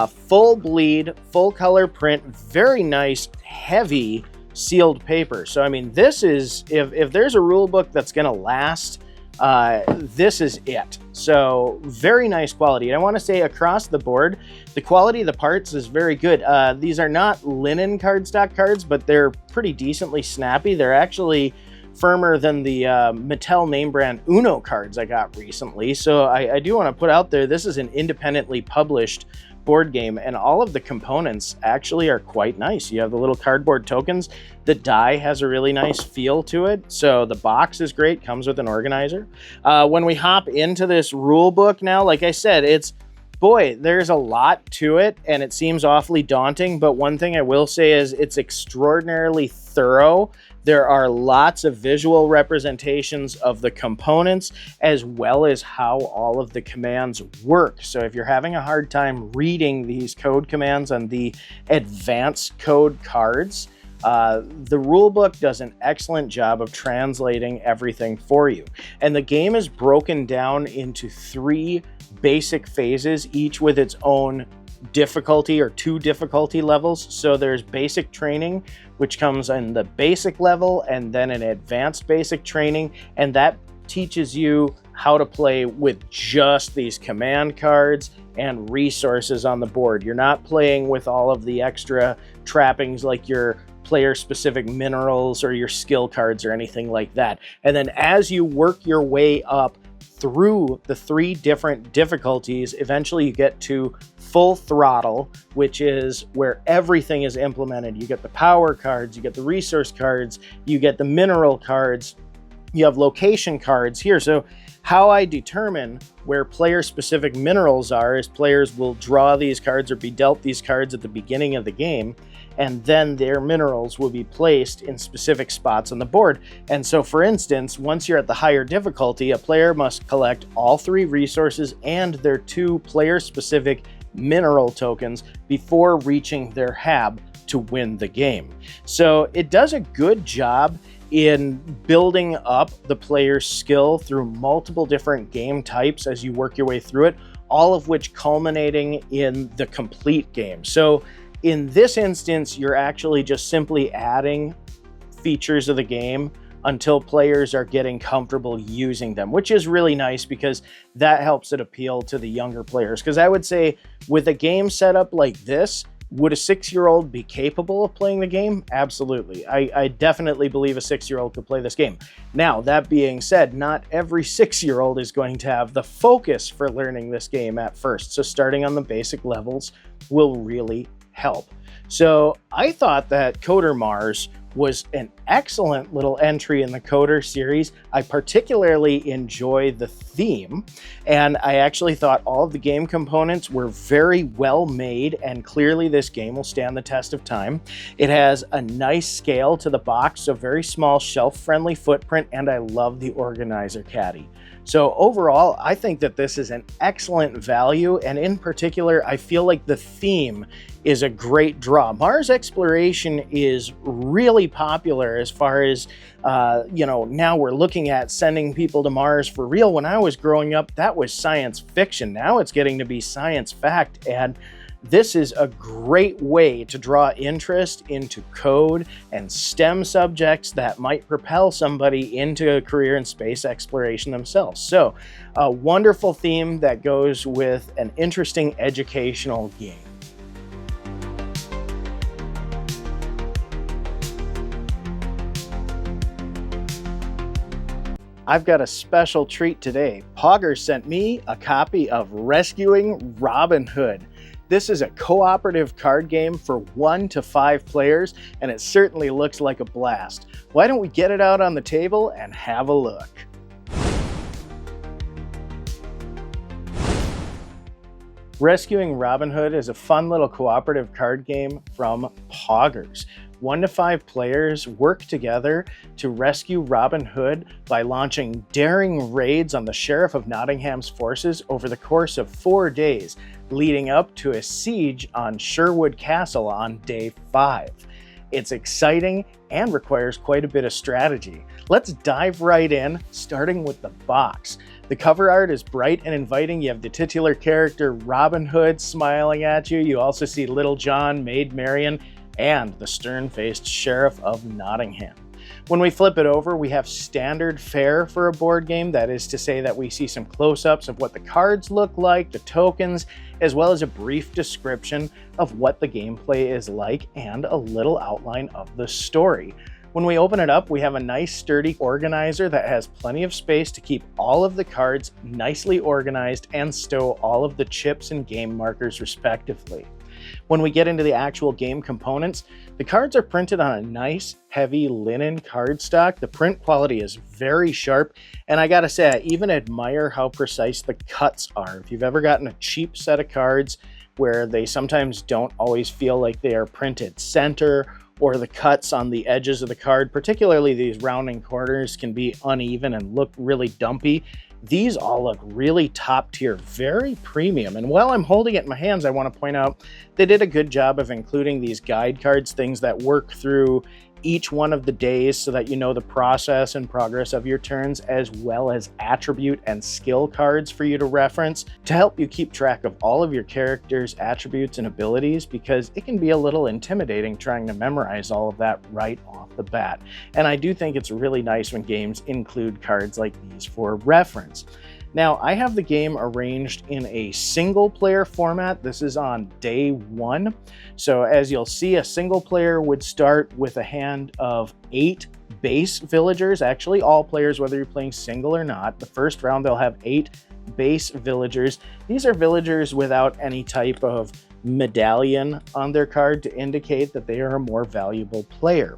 full bleed, full color print, very nice, heavy sealed paper. So, I mean, this is, if there's a rule book that's going to last, this is it. So very nice quality. And I want to say across the board, the quality of the parts is very good. These are not linen cardstock cards, but they're pretty decently snappy. They're actually firmer than the Mattel name brand Uno cards I got recently. So I do want to put out there, this is an independently published board game, and all of the components actually are quite nice. You have the little cardboard tokens. The die has a really nice feel to it. So the box is great, comes with an organizer. When we hop into this rule book now, like I said, boy, there's a lot to it and it seems awfully daunting, but one thing I will say is it's extraordinarily thorough. There are lots of visual representations of the components as well as how all of the commands work. So if you're having a hard time reading these code commands on the advanced code cards, the rulebook does an excellent job of translating everything for you. And the game is broken down into 3 basic phases, each with its own difficulty or 2 difficulty levels. So there's basic training, which comes in the basic level, and then an advanced basic training, and that teaches you how to play with just these command cards and resources on the board. You're not playing with all of the extra trappings like your player-specific minerals or your skill cards or anything like that. And then as you work your way up through the 3 different difficulties, eventually you get to full throttle, which is where everything is implemented. You get the power cards, you get the resource cards, you get the mineral cards, you have location cards here. So how I determine where player-specific minerals are is players will draw these cards or be dealt these cards at the beginning of the game, and then their minerals will be placed in specific spots on the board. And so, for instance, once you're at the higher difficulty, a player must collect all 3 resources and their 2 player-specific mineral tokens before reaching their hab to win the game. So it does a good job in building up the player's skill through multiple different game types as you work your way through it, all of which culminating in the complete game. So in this instance, you're actually just simply adding features of the game until players are getting comfortable using them, which is really nice because that helps it appeal to the younger players. Because I would say with a game setup like this, would a 6-year-old be capable of playing the game? Absolutely. I definitely believe a 6-year-old could play this game. Now, that being said, not every 6-year-old is going to have the focus for learning this game at first. So starting on the basic levels will really help. So I thought that Coder Marz was an excellent little entry in the Coder series. I particularly enjoy the theme, and I actually thought all of the game components were very well made, and clearly this game will stand the test of time. It has a nice scale to the box, so very small shelf-friendly footprint, and I love the organizer caddy. So overall, I think that this is an excellent value, and in particular, I feel like the theme is a great draw. Mars exploration is really popular as far as, now we're looking at sending people to Mars for real. When I was growing up, that was science fiction. Now it's getting to be science fact, and this is a great way to draw interest into code and STEM subjects that might propel somebody into a career in space exploration themselves. So, a wonderful theme that goes with an interesting educational game. I've got a special treat today. Poggers sent me a copy of Rescuing Robin Hood. This is a cooperative card game for 1 to 5 players, and it certainly looks like a blast. Why don't we get it out on the table and have a look? Rescuing Robin Hood is a fun little cooperative card game from Poggers. 1 to 5 players work together to rescue Robin Hood by launching daring raids on the Sheriff of Nottingham's forces over the course of 4 days, leading up to a siege on Sherwood Castle on day 5. It's exciting and requires quite a bit of strategy. Let's dive right in, starting with the box. The cover art is bright and inviting. You have the titular character Robin Hood smiling at you. You also see Little John, Maid Marian, and the stern-faced Sheriff of Nottingham. When we flip it over, we have standard fare for a board game. That is to say that we see some close-ups of what the cards look like, the tokens, as well as a brief description of what the gameplay is like and a little outline of the story. When we open it up, we have a nice sturdy organizer that has plenty of space to keep all of the cards nicely organized and stow all of the chips and game markers respectively. When we get into the actual game components, the cards are printed on a nice, heavy linen cardstock. The print quality is very sharp, and I gotta say, I even admire how precise the cuts are. If you've ever gotten a cheap set of cards where they sometimes don't always feel like they are printed center, or the cuts on the edges of the card, particularly these rounding corners, can be uneven and look really dumpy. These all look really top tier, very premium. And while I'm holding it in my hands, I want to point out they did a good job of including these guide cards, things that work through each one of the days so that you know the process and progress of your turns, as well as attribute and skill cards for you to reference to help you keep track of all of your characters' attributes and abilities, because it can be a little intimidating trying to memorize all of that right off the bat. And I do think it's really nice when games include cards like these for reference. Now, I have the game arranged in a single player format. This is on day 1. So as you'll see, a single player would start with a hand of 8 base villagers. Actually, all players, whether you're playing single or not, the first round they'll have 8 base villagers. These are villagers without any type of medallion on their card to indicate that they are a more valuable player.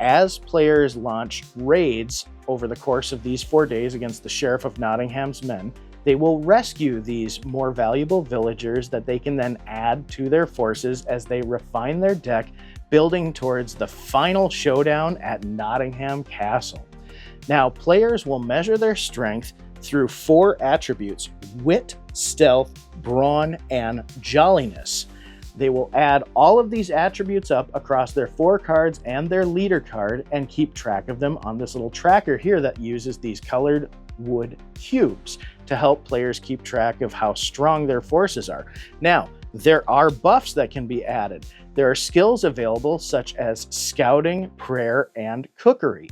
As players launch raids over the course of these 4 days against the Sheriff of Nottingham's men, they will rescue these more valuable villagers that they can then add to their forces as they refine their deck, building towards the final showdown at Nottingham Castle. Now, players will measure their strength through 4 attributes: wit, stealth, brawn, and jolliness. They will add all of these attributes up across their 4 cards and their leader card and keep track of them on this little tracker here that uses these colored wood cubes to help players keep track of how strong their forces are. Now, there are buffs that can be added. There are skills available such as scouting, prayer, and cookery.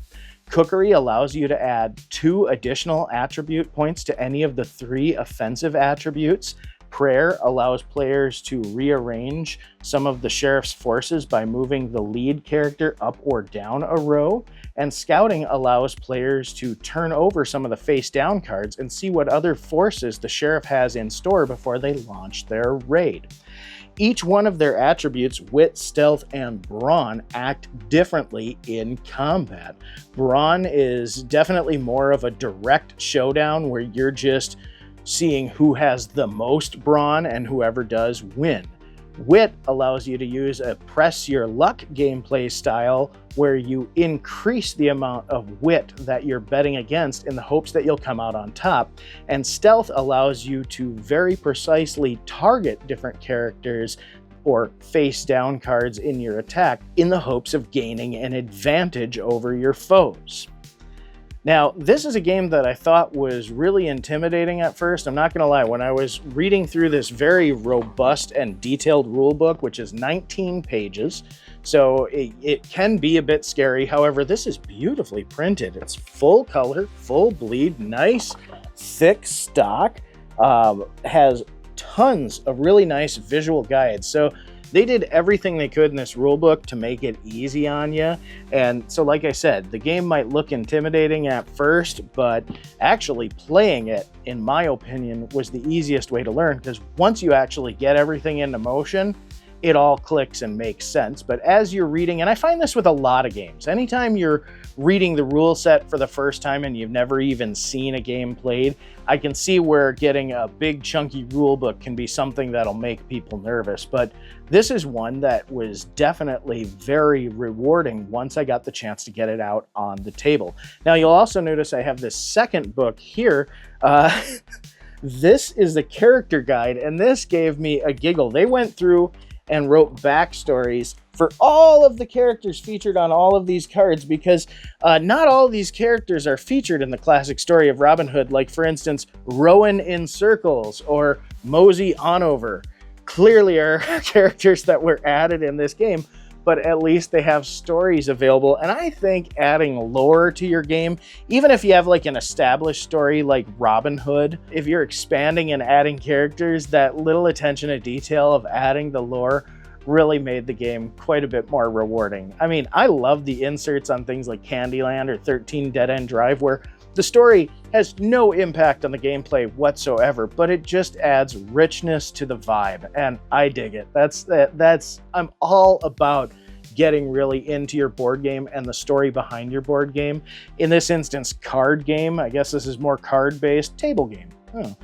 Cookery allows you to add 2 additional attribute points to any of the 3 offensive attributes. Prayer allows players to rearrange some of the sheriff's forces by moving the lead character up or down a row. And scouting allows players to turn over some of the face down cards and see what other forces the sheriff has in store before they launch their raid. Each one of their attributes, wit, stealth, and brawn, act differently in combat. Brawn is definitely more of a direct showdown where you're just seeing who has the most brawn, and whoever does win. Wit allows you to use a press your luck gameplay style where you increase the amount of wit that you're betting against in the hopes that you'll come out on top. And stealth allows you to very precisely target different characters or face down cards in your attack in the hopes of gaining an advantage over your foes. Now, this is a game that I thought was really intimidating at first. I'm not going to lie, when I was reading through this very robust and detailed rule book, which is 19 pages, so it can be a bit scary. However, this is beautifully printed. It's full color, full bleed, nice, thick stock, has tons of really nice visual guides. So They did everything they could in this rule book to make it easy on you. And so, like I said, the game might look intimidating at first, but actually playing it, in my opinion, was the easiest way to learn, because once you actually get everything into motion, it all clicks and makes sense. But as you're reading, and I find this with a lot of games, anytime you're reading the rule set for the first time and you've never even seen a game played, I can see where getting a big chunky rule book can be something that'll make people nervous. But this is one that was definitely very rewarding once I got the chance to get it out on the table. Now, you'll also notice I have this second book here. This is the character guide, and this gave me a giggle. They went through and wrote backstories for all of the characters featured on all of these cards, because not all of these characters are featured in the classic story of Robin Hood. Like, for instance, Rowan in Circles or Mosey Onover clearly are characters that were added in this game, but at least they have stories available. And I think adding lore to your game, even if you have like an established story like Robin Hood, if you're expanding and adding characters, that little attention to detail of adding the lore really made the game quite a bit more rewarding. I mean, I love the inserts on things like Candyland or 13 Dead End Drive, where the story has no impact on the gameplay whatsoever, but it just adds richness to the vibe, and I dig it. I'm all about getting really into your board game and the story behind your board game. In this instance, card game. I guess this is more card-based. Table game. Oh.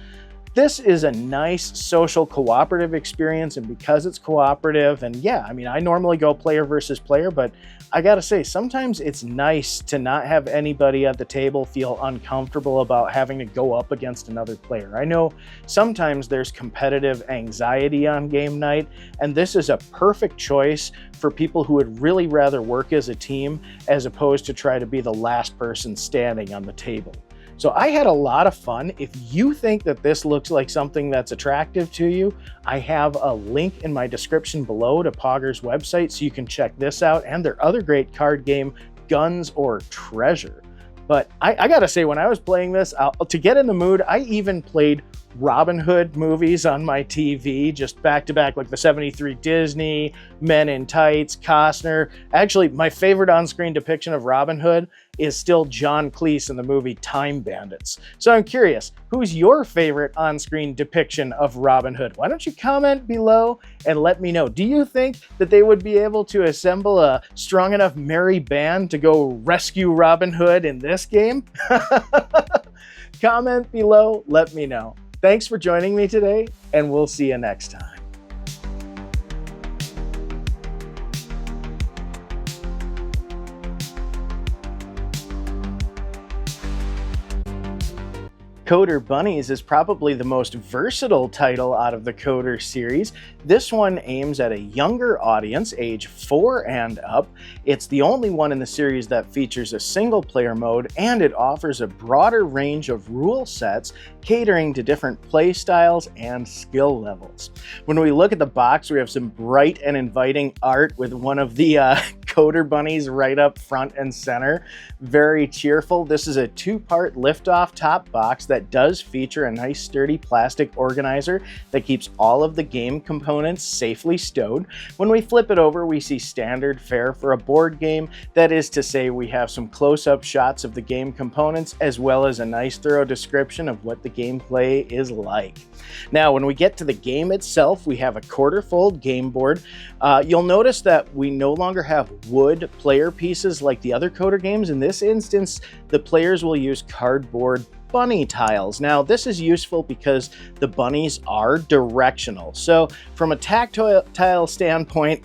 This is a nice social cooperative experience, and because it's cooperative, and yeah, I mean, I normally go player versus player, but I gotta say, sometimes it's nice to not have anybody at the table feel uncomfortable about having to go up against another player. I know sometimes there's competitive anxiety on game night, and this is a perfect choice for people who would really rather work as a team as opposed to try to be the last person standing on the table. So I had a lot of fun. If you think that this looks like something that's attractive to you, I have a link in my description below to Poggers' website so you can check this out and their other great card game, Guns or Treasure. But I gotta say, when I was playing this, to get in the mood, I even played Robin Hood movies on my TV, just back to back, like the 73 Disney, Men in Tights, Costner. Actually, my favorite on-screen depiction of Robin Hood is still John Cleese in the movie Time Bandits. So I'm curious, who's your favorite on-screen depiction of Robin Hood? Why don't you comment below and let me know. Do you think that they would be able to assemble a strong enough merry band to go rescue Robin Hood in this game? Comment below, let me know. Thanks for joining me today, and we'll see you next time. Coder Bunnyz is probably the most versatile title out of the Coder series. This one aims at a younger audience, age 4 and up. It's the only one in the series that features a single player mode, and it offers a broader range of rule sets catering to different play styles and skill levels. When we look at the box, we have some bright and inviting art with one of the Coder bunnies right up front and center. Very cheerful. This is a 2-part lift-off top box that does feature a nice sturdy plastic organizer that keeps all of the game components safely stowed. When we flip it over, we see standard fare for a board game. That is to say, we have some close-up shots of the game components, as well as a nice thorough description of what the gameplay is like. Now, when we get to the game itself, we have a quarter-fold game board. You'll notice that we no longer have wood player pieces like the other Coder games. In this instance, the players will use cardboard bunny tiles. Now, this is useful because the bunnies are directional. So from a tactile standpoint,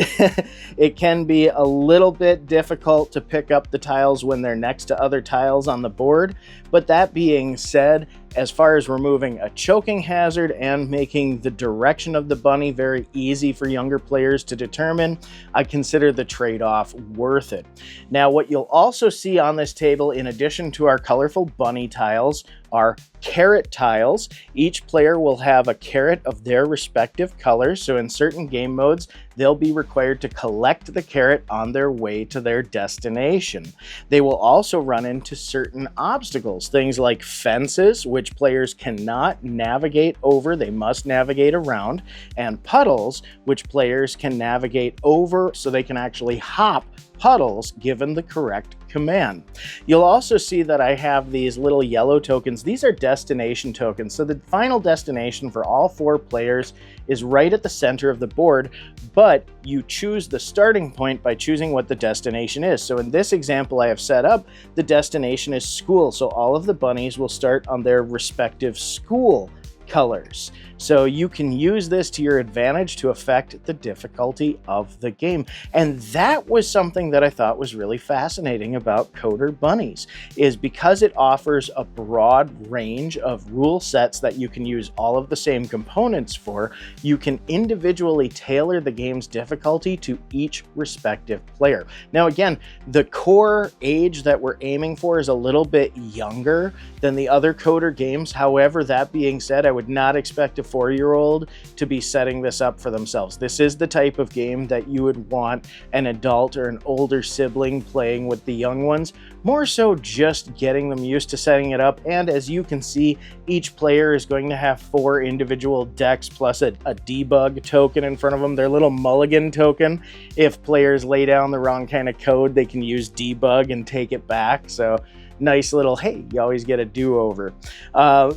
it can be a little bit difficult to pick up the tiles when they're next to other tiles on the board. But that being said, as far as removing a choking hazard and making the direction of the bunny very easy for younger players to determine, I consider the trade-off worth it. Now, what you'll also see on this table, in addition to our colorful bunny tiles, are carrot tiles. Each player will have a carrot of their respective colors, so in certain game modes, they'll be required to collect the carrot on their way to their destination. They will also run into certain obstacles, things like fences, which players cannot navigate over, they must navigate around, and puddles, which players can navigate over so they can actually hop puddles given the correct command. You'll also see that I have these little yellow tokens. These are destination tokens. So the final destination for all 4 players is right at the center of the board, but you choose the starting point by choosing what the destination is. So in this example I have set up, the destination is school. So all of the bunnies will start on their respective school colors. So you can use this to your advantage to affect the difficulty of the game. And that was something that I thought was really fascinating about Coder Bunnyz, is because it offers a broad range of rule sets that you can use all of the same components for, you can individually tailor the game's difficulty to each respective player. Now again, the core age that we're aiming for is a little bit younger than the other Coder games. However, that being said, I would not expect a 4-year-old to be setting this up for themselves. This is the type of game that you would want an adult or an older sibling playing with the young ones, more so just getting them used to setting it up. And as you can see, each player is going to have 4 individual decks plus a debug token in front of them, their little mulligan token. If players lay down the wrong kind of code, they can use debug and take it back. So nice little, hey, you always get a do-over.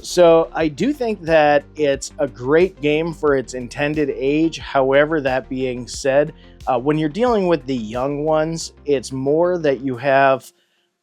So I do think that it's a great game for its intended age. However, that being said, when you're dealing with the young ones, it's more that you have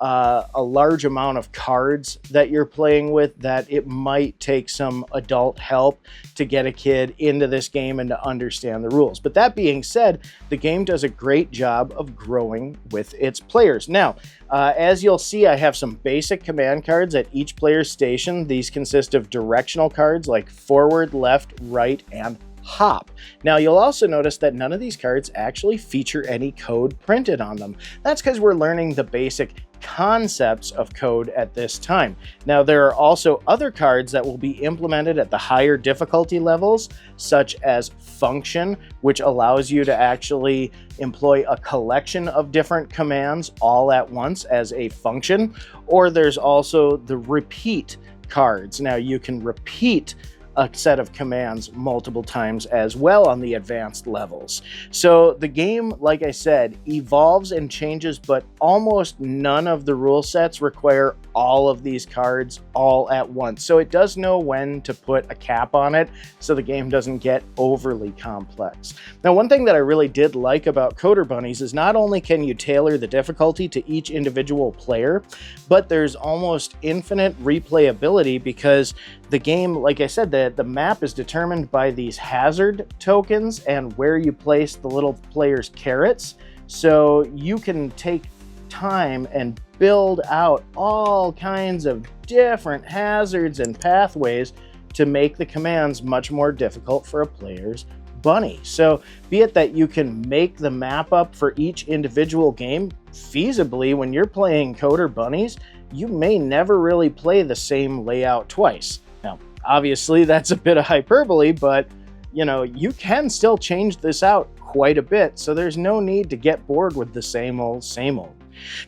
a large amount of cards that you're playing with, that it might take some adult help to get a kid into this game and to understand the rules. But that being said, the game does a great job of growing with its players. Now, as you'll see, I have some basic command cards at each player's station. These consist of directional cards like forward, left, right, and hop. Now you'll also notice that none of these cards actually feature any code printed on them. That's because we're learning the basic concepts of code at this time. Now there are also other cards that will be implemented at the higher difficulty levels, such as function, which allows you to actually employ a collection of different commands all at once as a function. Or there's also the repeat cards. Now you can repeat a set of commands multiple times as well on the advanced levels. So the game, like I said, evolves and changes, but almost none of the rule sets require all of these cards all at once. So it does know when to put a cap on it so the game doesn't get overly complex. Now, one thing that I really did like about Coder Bunnyz is not only can you tailor the difficulty to each individual player, but there's almost infinite replayability, because the game, like I said, the map is determined by these hazard tokens and where you place the little player's carrots. So you can take time and build out all kinds of different hazards and pathways to make the commands much more difficult for a player's bunny. So be it that you can make the map up for each individual game, feasibly when you're playing Coder Bunnyz, you may never really play the same layout twice. Now, obviously that's a bit of hyperbole, but you know, you can still change this out quite a bit, so there's no need to get bored with the same old, same old.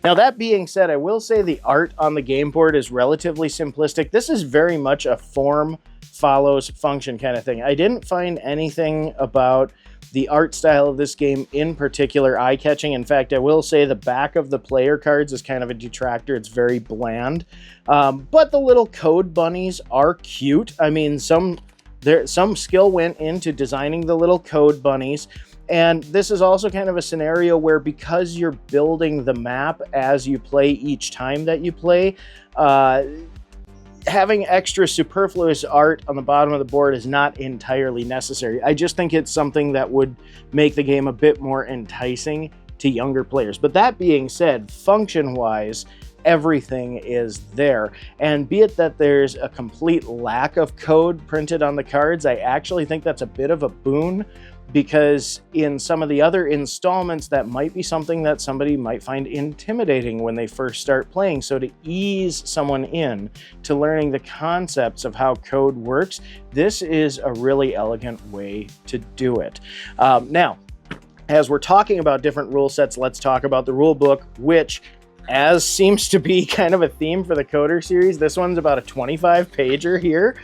Now, that being said, I will say the art on the game board is relatively simplistic. This is very much a form follows function kind of thing. I didn't find anything about the art style of this game in particular eye-catching. In fact, I will say the back of the player cards is kind of a detractor. It's very bland. But the little code bunnies are cute. I mean, some skill went into designing the little code bunnies. And this is also kind of a scenario where, because you're building the map as you play each time that you play, having extra superfluous art on the bottom of the board is not entirely necessary. I just think it's something that would make the game a bit more enticing to younger players. But that being said, function-wise, everything is there. And be it that there's a complete lack of code printed on the cards, I actually think that's a bit of a boon, because in some of the other installments, that might be something that somebody might find intimidating when they first start playing. So to ease someone in to learning the concepts of how code works, this is a really elegant way to do it. Now, as we're talking about different rule sets, let's talk about the rule book, which, as seems to be kind of a theme for the Coder series, this one's about a 25-pager here.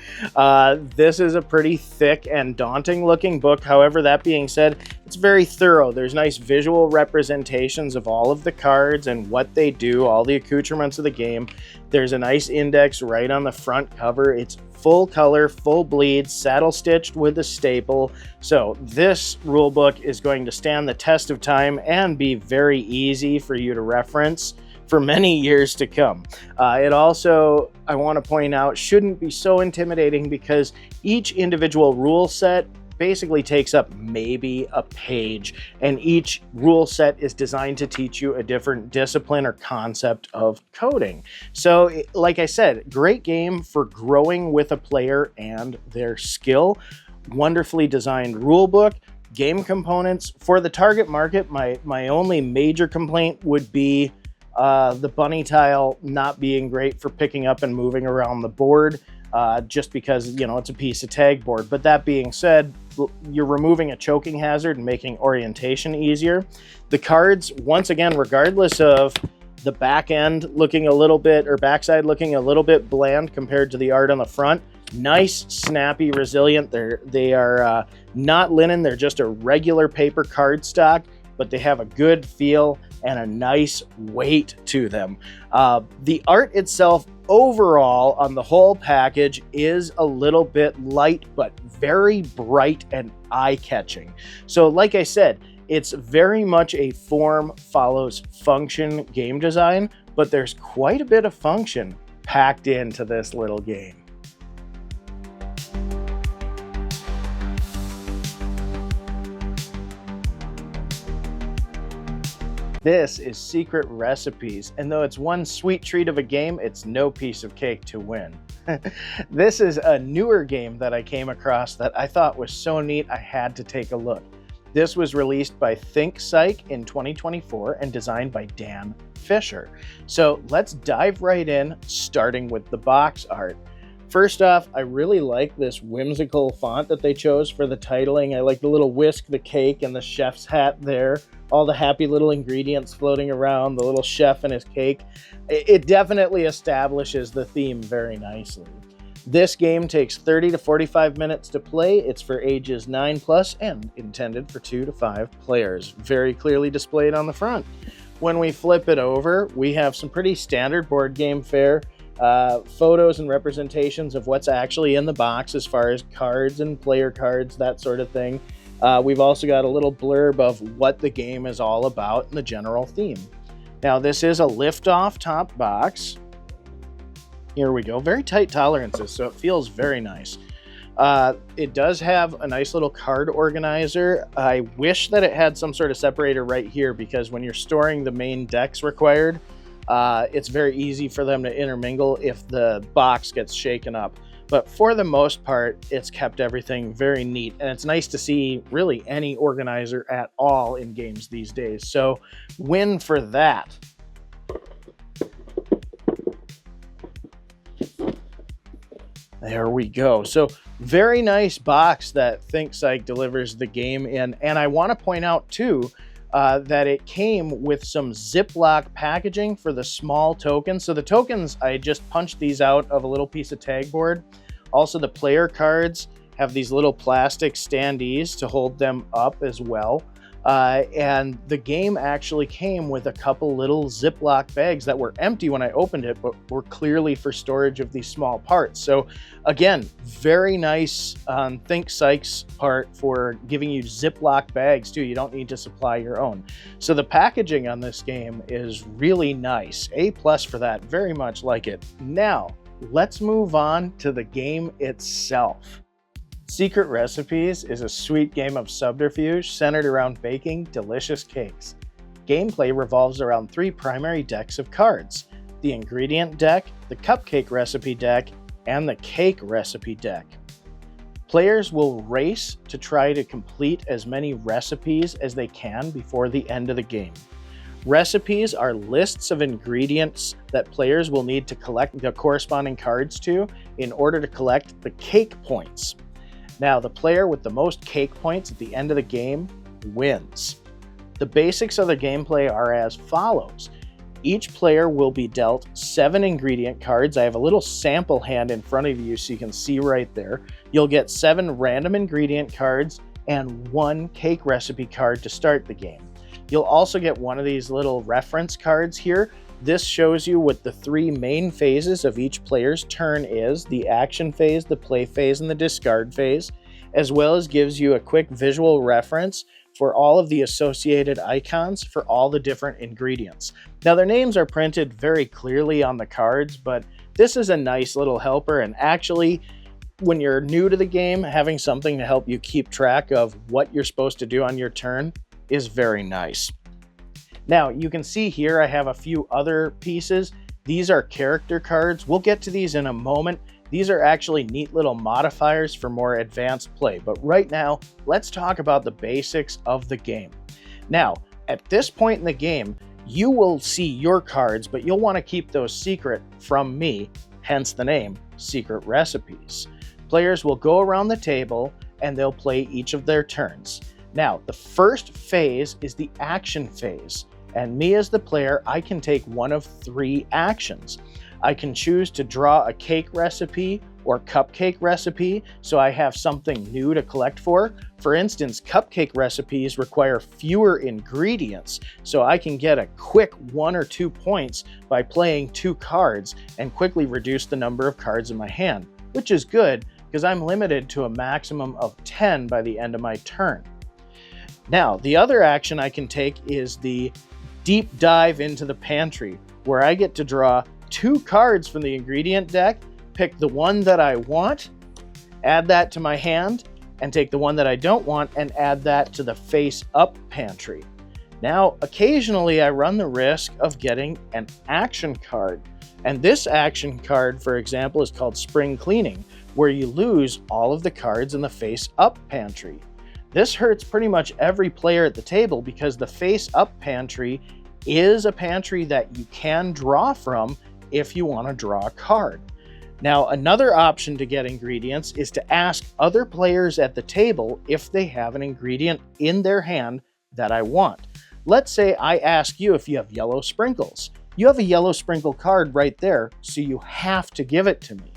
This is a pretty thick and daunting looking book. However, that being said, it's very thorough. There's nice visual representations of all of the cards and what they do, all the accoutrements of the game. There's a nice index right on the front cover. It's full color, full bleed, saddle stitched with a staple. So this rule book is going to stand the test of time and be very easy for you to reference for many years to come. It also, I want to point out, shouldn't be so intimidating because each individual rule set basically takes up maybe a page, and each rule set is designed to teach you a different discipline or concept of coding. So like I said, great game for growing with a player and their skill. Wonderfully designed rule book. Game components for the target market, my only major complaint would be the bunny tile not being great for picking up and moving around the board, just because, you know, it's a piece of tag board. But that being said, you're removing a choking hazard and making orientation easier. The cards, once again, regardless of the back end looking a little bit, or backside looking a little bit bland compared to the art on the front, nice, snappy, resilient. They are not linen, they're just a regular paper cardstock, but they have a good feel and a nice weight to them. The art itself overall on the whole package is a little bit light, but very bright and eye-catching. So like I said, it's very much a form follows function game design, but there's quite a bit of function packed into this little game. This is Secret Recipes, and though it's one sweet treat of a game, it's no piece of cake to win. This is a newer game that I came across that I thought was so neat I had to take a look. This was released by ThinkPsych in 2024 and designed by Dan Fisher. So let's dive right in, starting with the box art. First off, I really like this whimsical font that they chose for the titling. I like the little whisk, the cake, and the chef's hat there. All the happy little ingredients floating around, the little chef and his cake. It definitely establishes the theme very nicely. This game takes 30 to 45 minutes to play. It's for ages 9+ and intended for 2 to 5 players. Very clearly displayed on the front. When we flip it over, we have some pretty standard board game fare. Photos and representations of what's actually in the box as far as cards and player cards, that sort of thing. We've also got a little blurb of what the game is all about and the general theme. Now, this is a lift-off top box. Here we go. Very tight tolerances, so it feels very nice. It does have a nice little card organizer. I wish that it had some sort of separator right here, because when you're storing the main decks required, it's very easy for them to intermingle if the box gets shaken up. But for the most part, it's kept everything very neat, and it's nice to see really any organizer at all in games these days. So win for that. There we go. So very nice box that ThinkPsych delivers the game in. And I want to point out too, that it came with some Ziploc packaging for the small tokens. So the tokens, I just punched these out of a little piece of tag board. Also, the player cards have these little plastic standees to hold them up as well. And the game actually came with a couple little Ziploc bags that were empty when I opened it, but were clearly for storage of these small parts. So again, very nice on ThinkPsych's part for giving you Ziploc bags too. You don't need to supply your own. So the packaging on this game is really nice. A+ for that, very much like it. Now, let's move on to the game itself. Secret Recipes is a sweet game of subterfuge centered around baking delicious cakes. Gameplay revolves around 3 primary decks of cards: the ingredient deck, the cupcake recipe deck, and the cake recipe deck. Players will race to try to complete as many recipes as they can before the end of the game. Recipes are lists of ingredients that players will need to collect the corresponding cards to in order to collect the cake points. Now, the player with the most cake points at the end of the game wins. The basics of the gameplay are as follows. Each player will be dealt 7 ingredient cards. I have a little sample hand in front of you so you can see right there. You'll get 7 random ingredient cards and 1 cake recipe card to start the game. You'll also get one of these little reference cards here. This shows you what the 3 main phases of each player's turn is, the action phase, the play phase, and the discard phase, as well as gives you a quick visual reference for all of the associated icons for all the different ingredients. Now, their names are printed very clearly on the cards, but this is a nice little helper, and actually, when you're new to the game, having something to help you keep track of what you're supposed to do on your turn is very nice. Now, you can see here I have a few other pieces. These are character cards. We'll get to these in a moment. These are actually neat little modifiers for more advanced play. But right now, let's talk about the basics of the game. Now, at this point in the game, you will see your cards, but you'll want to keep those secret from me, hence the name, Secret Recipes. Players will go around the table and they'll play each of their turns. Now, the first phase is the action phase, and me as the player, I can take one of 3 actions. I can choose to draw a cake recipe or cupcake recipe, so I have something new to collect for. For instance, cupcake recipes require fewer ingredients, so I can get a quick 1 or 2 points by playing 2 cards and quickly reduce the number of cards in my hand, which is good because I'm limited to a maximum of 10 by the end of my turn. Now, the other action I can take is the deep dive into the pantry, where I get to draw 2 cards from the ingredient deck, pick the one that I want, add that to my hand, and take the one that I don't want and add that to the face-up pantry. Now, occasionally I run the risk of getting an action card. And this action card, for example, is called Spring Cleaning, where you lose all of the cards in the face-up pantry. This hurts pretty much every player at the table because the face-up pantry is a pantry that you can draw from if you want to draw a card. Now, another option to get ingredients is to ask other players at the table if they have an ingredient in their hand that I want. Let's say I ask you if you have yellow sprinkles. You have a yellow sprinkle card right there, so you have to give it to me.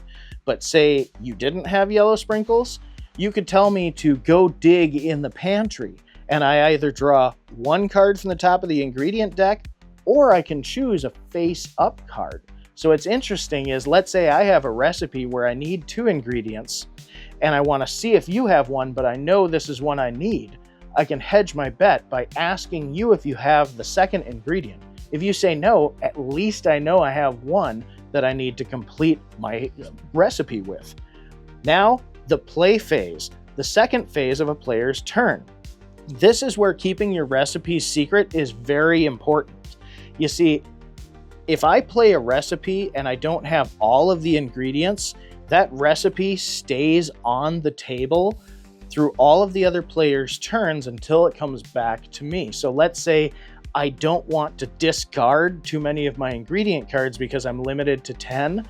But say you didn't have yellow sprinkles, you could tell me to go dig in the pantry, and I either draw 1 card from the top of the ingredient deck, or I can choose a face-up card. So what's interesting is, let's say I have a recipe where I need 2 ingredients, and I want to see if you have one, but I know this is one I need. I can hedge my bet by asking you if you have the second ingredient. If you say no, at least I know I have one that I need to complete my recipe with. Now, the play phase, the second phase of a player's turn. This is where keeping your recipes secret is very important. You see, if I play a recipe and I don't have all of the ingredients, that recipe stays on the table through all of the other players' turns until it comes back to me. So let's say I don't want to discard too many of my ingredient cards because I'm limited to 10,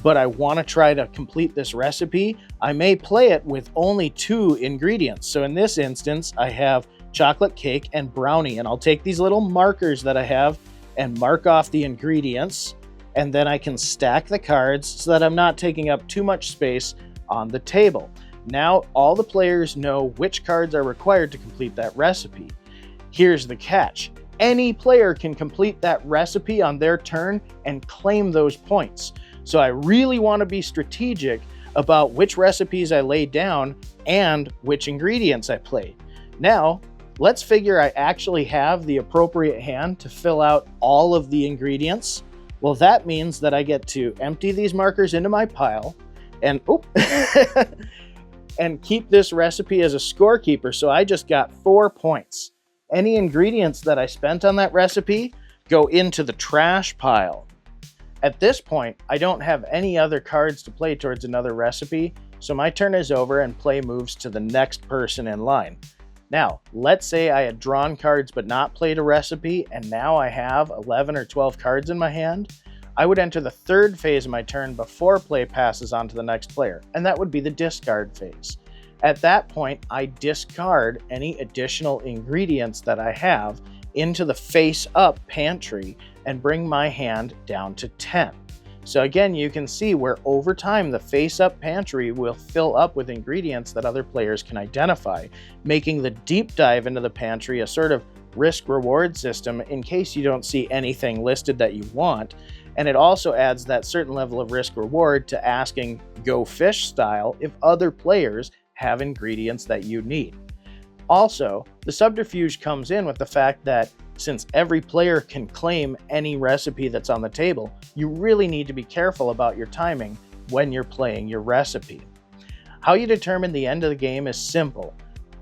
but I want to try to complete this recipe. I may play it with only 2 ingredients. So in this instance, I have chocolate cake and brownie, and I'll take these little markers that I have and mark off the ingredients, and then I can stack the cards so that I'm not taking up too much space on the table. Now all the players know which cards are required to complete that recipe. Here's the catch. Any player can complete that recipe on their turn and claim those points. So I really want to be strategic about which recipes I lay down and which ingredients I play. Now, let's figure I actually have the appropriate hand to fill out all of the ingredients. Well, that means that I get to empty these markers into my pile and and keep this recipe as a scorekeeper. So I just got 4 points. Any ingredients that I spent on that recipe go into the trash pile. At this point, I don't have any other cards to play towards another recipe, So my turn is over and play moves to the next person in line. Now, let's say I had drawn cards but not played a recipe, and now I have 11 or 12 cards in my hand. I would enter the third phase of my turn before play passes on to the next player, and that would be the discard phase. At that point, I discard any additional ingredients that I have into the face-up pantry and bring my hand down to 10. So again, you can see where over time the face-up pantry will fill up with ingredients that other players can identify, making the deep dive into the pantry a sort of risk-reward system in case you don't see anything listed that you want. And it also adds that certain level of risk-reward to asking go fish style if other players have ingredients that you need. Also, the subterfuge comes in with the fact that since every player can claim any recipe that's on the table, you really need to be careful about your timing when you're playing your recipe. How you determine the end of the game is simple.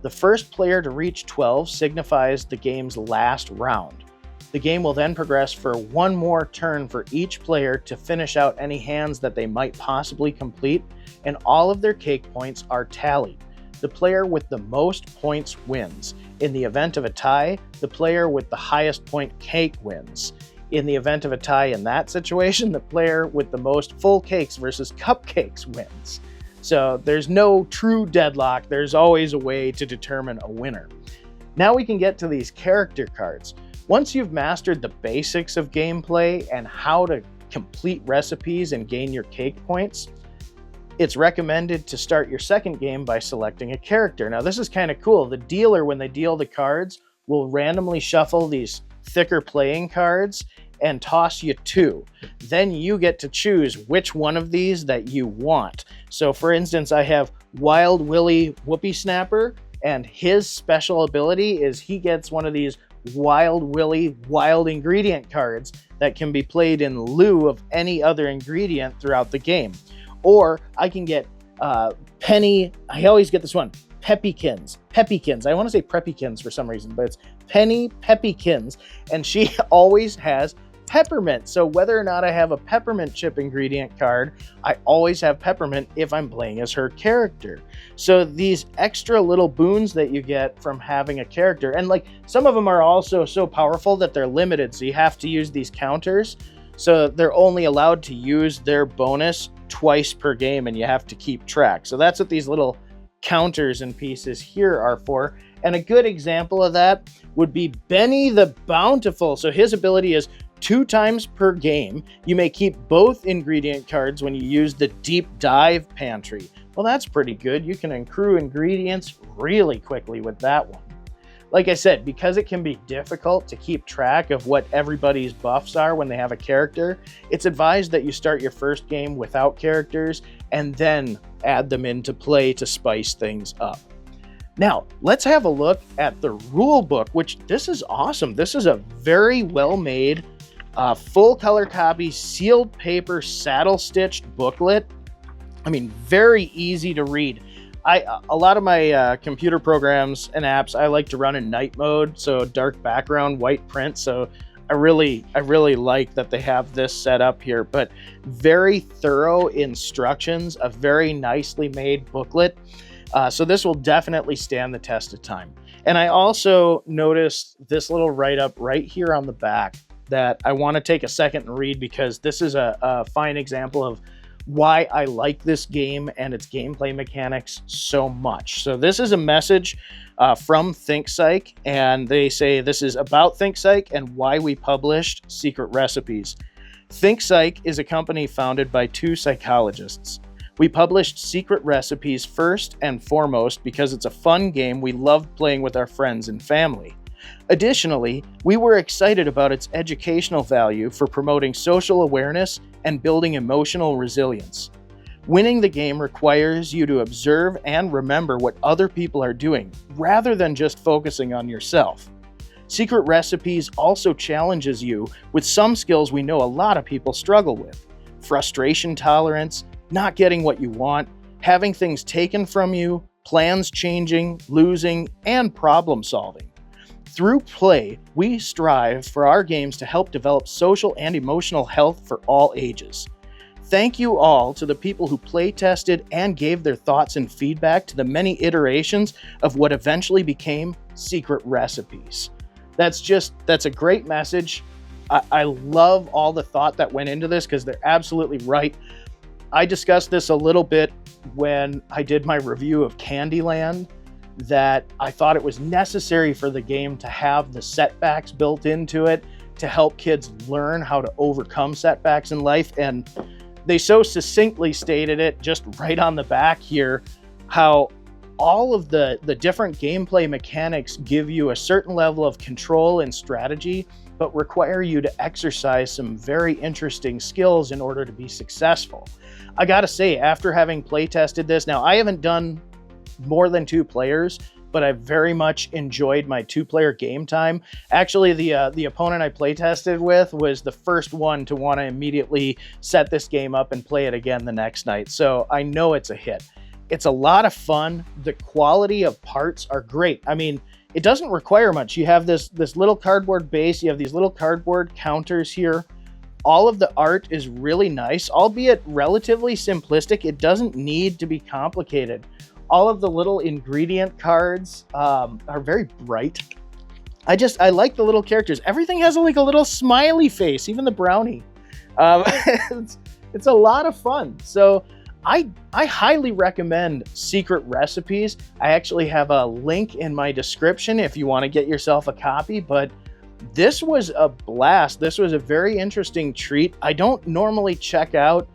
The first player to reach 12 signifies the game's last round. The game will then progress for one more turn for each player to finish out any hands that they might possibly complete, and all of their cake points are tallied. The player with the most points wins. In the event of a tie, the player with the highest point cake wins. In the event of a tie in that situation, the player with the most full cakes versus cupcakes wins. So there's no true deadlock. There's always a way to determine a winner. Now we can get to these character cards. Once you've mastered the basics of gameplay and how to complete recipes and gain your cake points, it's recommended to start your second game by selecting a character. Now this is kind of cool. The dealer, when they deal the cards, will randomly shuffle these thicker playing cards and toss you 2. Then you get to choose which one of these that you want. So for instance, I have Wild Willy Whoopie Snapper, and his special ability is he gets one of these Wild Willy wild ingredient cards that can be played in lieu of any other ingredient throughout the game. Or I can get Penny, I always get this one, Peppykins. I want to say Preppykins for some reason, but it's Penny Peppykins, and she always has peppermint. So whether or not I have a peppermint chip ingredient card, I always have peppermint if I'm playing as her character. So these extra little boons that you get from having a character, and like some of them are also so powerful that they're limited, so you have to use these counters. So they're only allowed to use their bonus twice per game, and you have to keep track. So that's what these little counters and pieces here are for. And a good example of that would be Benny the Bountiful. So his ability is 2 times per game. You may keep both ingredient cards when you use the deep dive pantry. Well, that's pretty good. You can accrue ingredients really quickly with that one. Like I said, because it can be difficult to keep track of what everybody's buffs are when they have a character, it's advised that you start your first game without characters and then add them into play to spice things up. Now, let's have a look at the rule book, which this is awesome. This is a very well-made, full color copy, sealed paper, saddle-stitched booklet. I mean, very easy to read. A lot of my computer programs and apps, I like to run in night mode, so dark background, white print. So I really like that they have this set up here, but very thorough instructions, a very nicely made booklet. So this will definitely stand the test of time. And I also noticed this little write-up right here on the back that I want to take a second and read, because this is a fine example of why I like this game and its gameplay mechanics so much. So this is a message from ThinkPsych, and they say this is about ThinkPsych and why we published Secret Recipes. ThinkPsych is a company founded by 2 psychologists. We published Secret Recipes first and foremost because it's a fun game we loved playing with our friends and family. Additionally, we were excited about its educational value for promoting social awareness and building emotional resilience. Winning the game requires you to observe and remember what other people are doing, rather than just focusing on yourself. Secret Recipes also challenges you with some skills we know a lot of people struggle with: frustration tolerance, not getting what you want, having things taken from you, plans changing, losing, and problem solving. Through play, we strive for our games to help develop social and emotional health for all ages. Thank you all to the people who play tested and gave their thoughts and feedback to the many iterations of what eventually became Secret Recipes. That's a great message. I love all the thought that went into this because they're absolutely right. I discussed this a little bit when I did my review of Candyland, that I thought it was necessary for the game to have the setbacks built into it to help kids learn how to overcome setbacks in life. And they so succinctly stated it just right on the back here, how all of the different gameplay mechanics give you a certain level of control and strategy, but require you to exercise some very interesting skills in order to be successful. I gotta say, after having play tested this, now I haven't done more than 2 players, but I very much enjoyed my 2-player game time. Actually, the opponent I play tested with was the first one to want to immediately set this game up and play it again the next night. So I know it's a hit. It's a lot of fun. The quality of parts are great. I mean, it doesn't require much. You have this little cardboard base. You have these little cardboard counters here. All of the art is really nice, albeit relatively simplistic. It doesn't need to be complicated. All of the little ingredient cards are very bright. I like the little characters. Everything has like a little smiley face, even the brownie. It's a lot of fun. So I highly recommend Secret Recipes. I actually have a link in my description if you want to get yourself a copy, but this was a blast. This was a very interesting treat. I don't normally check out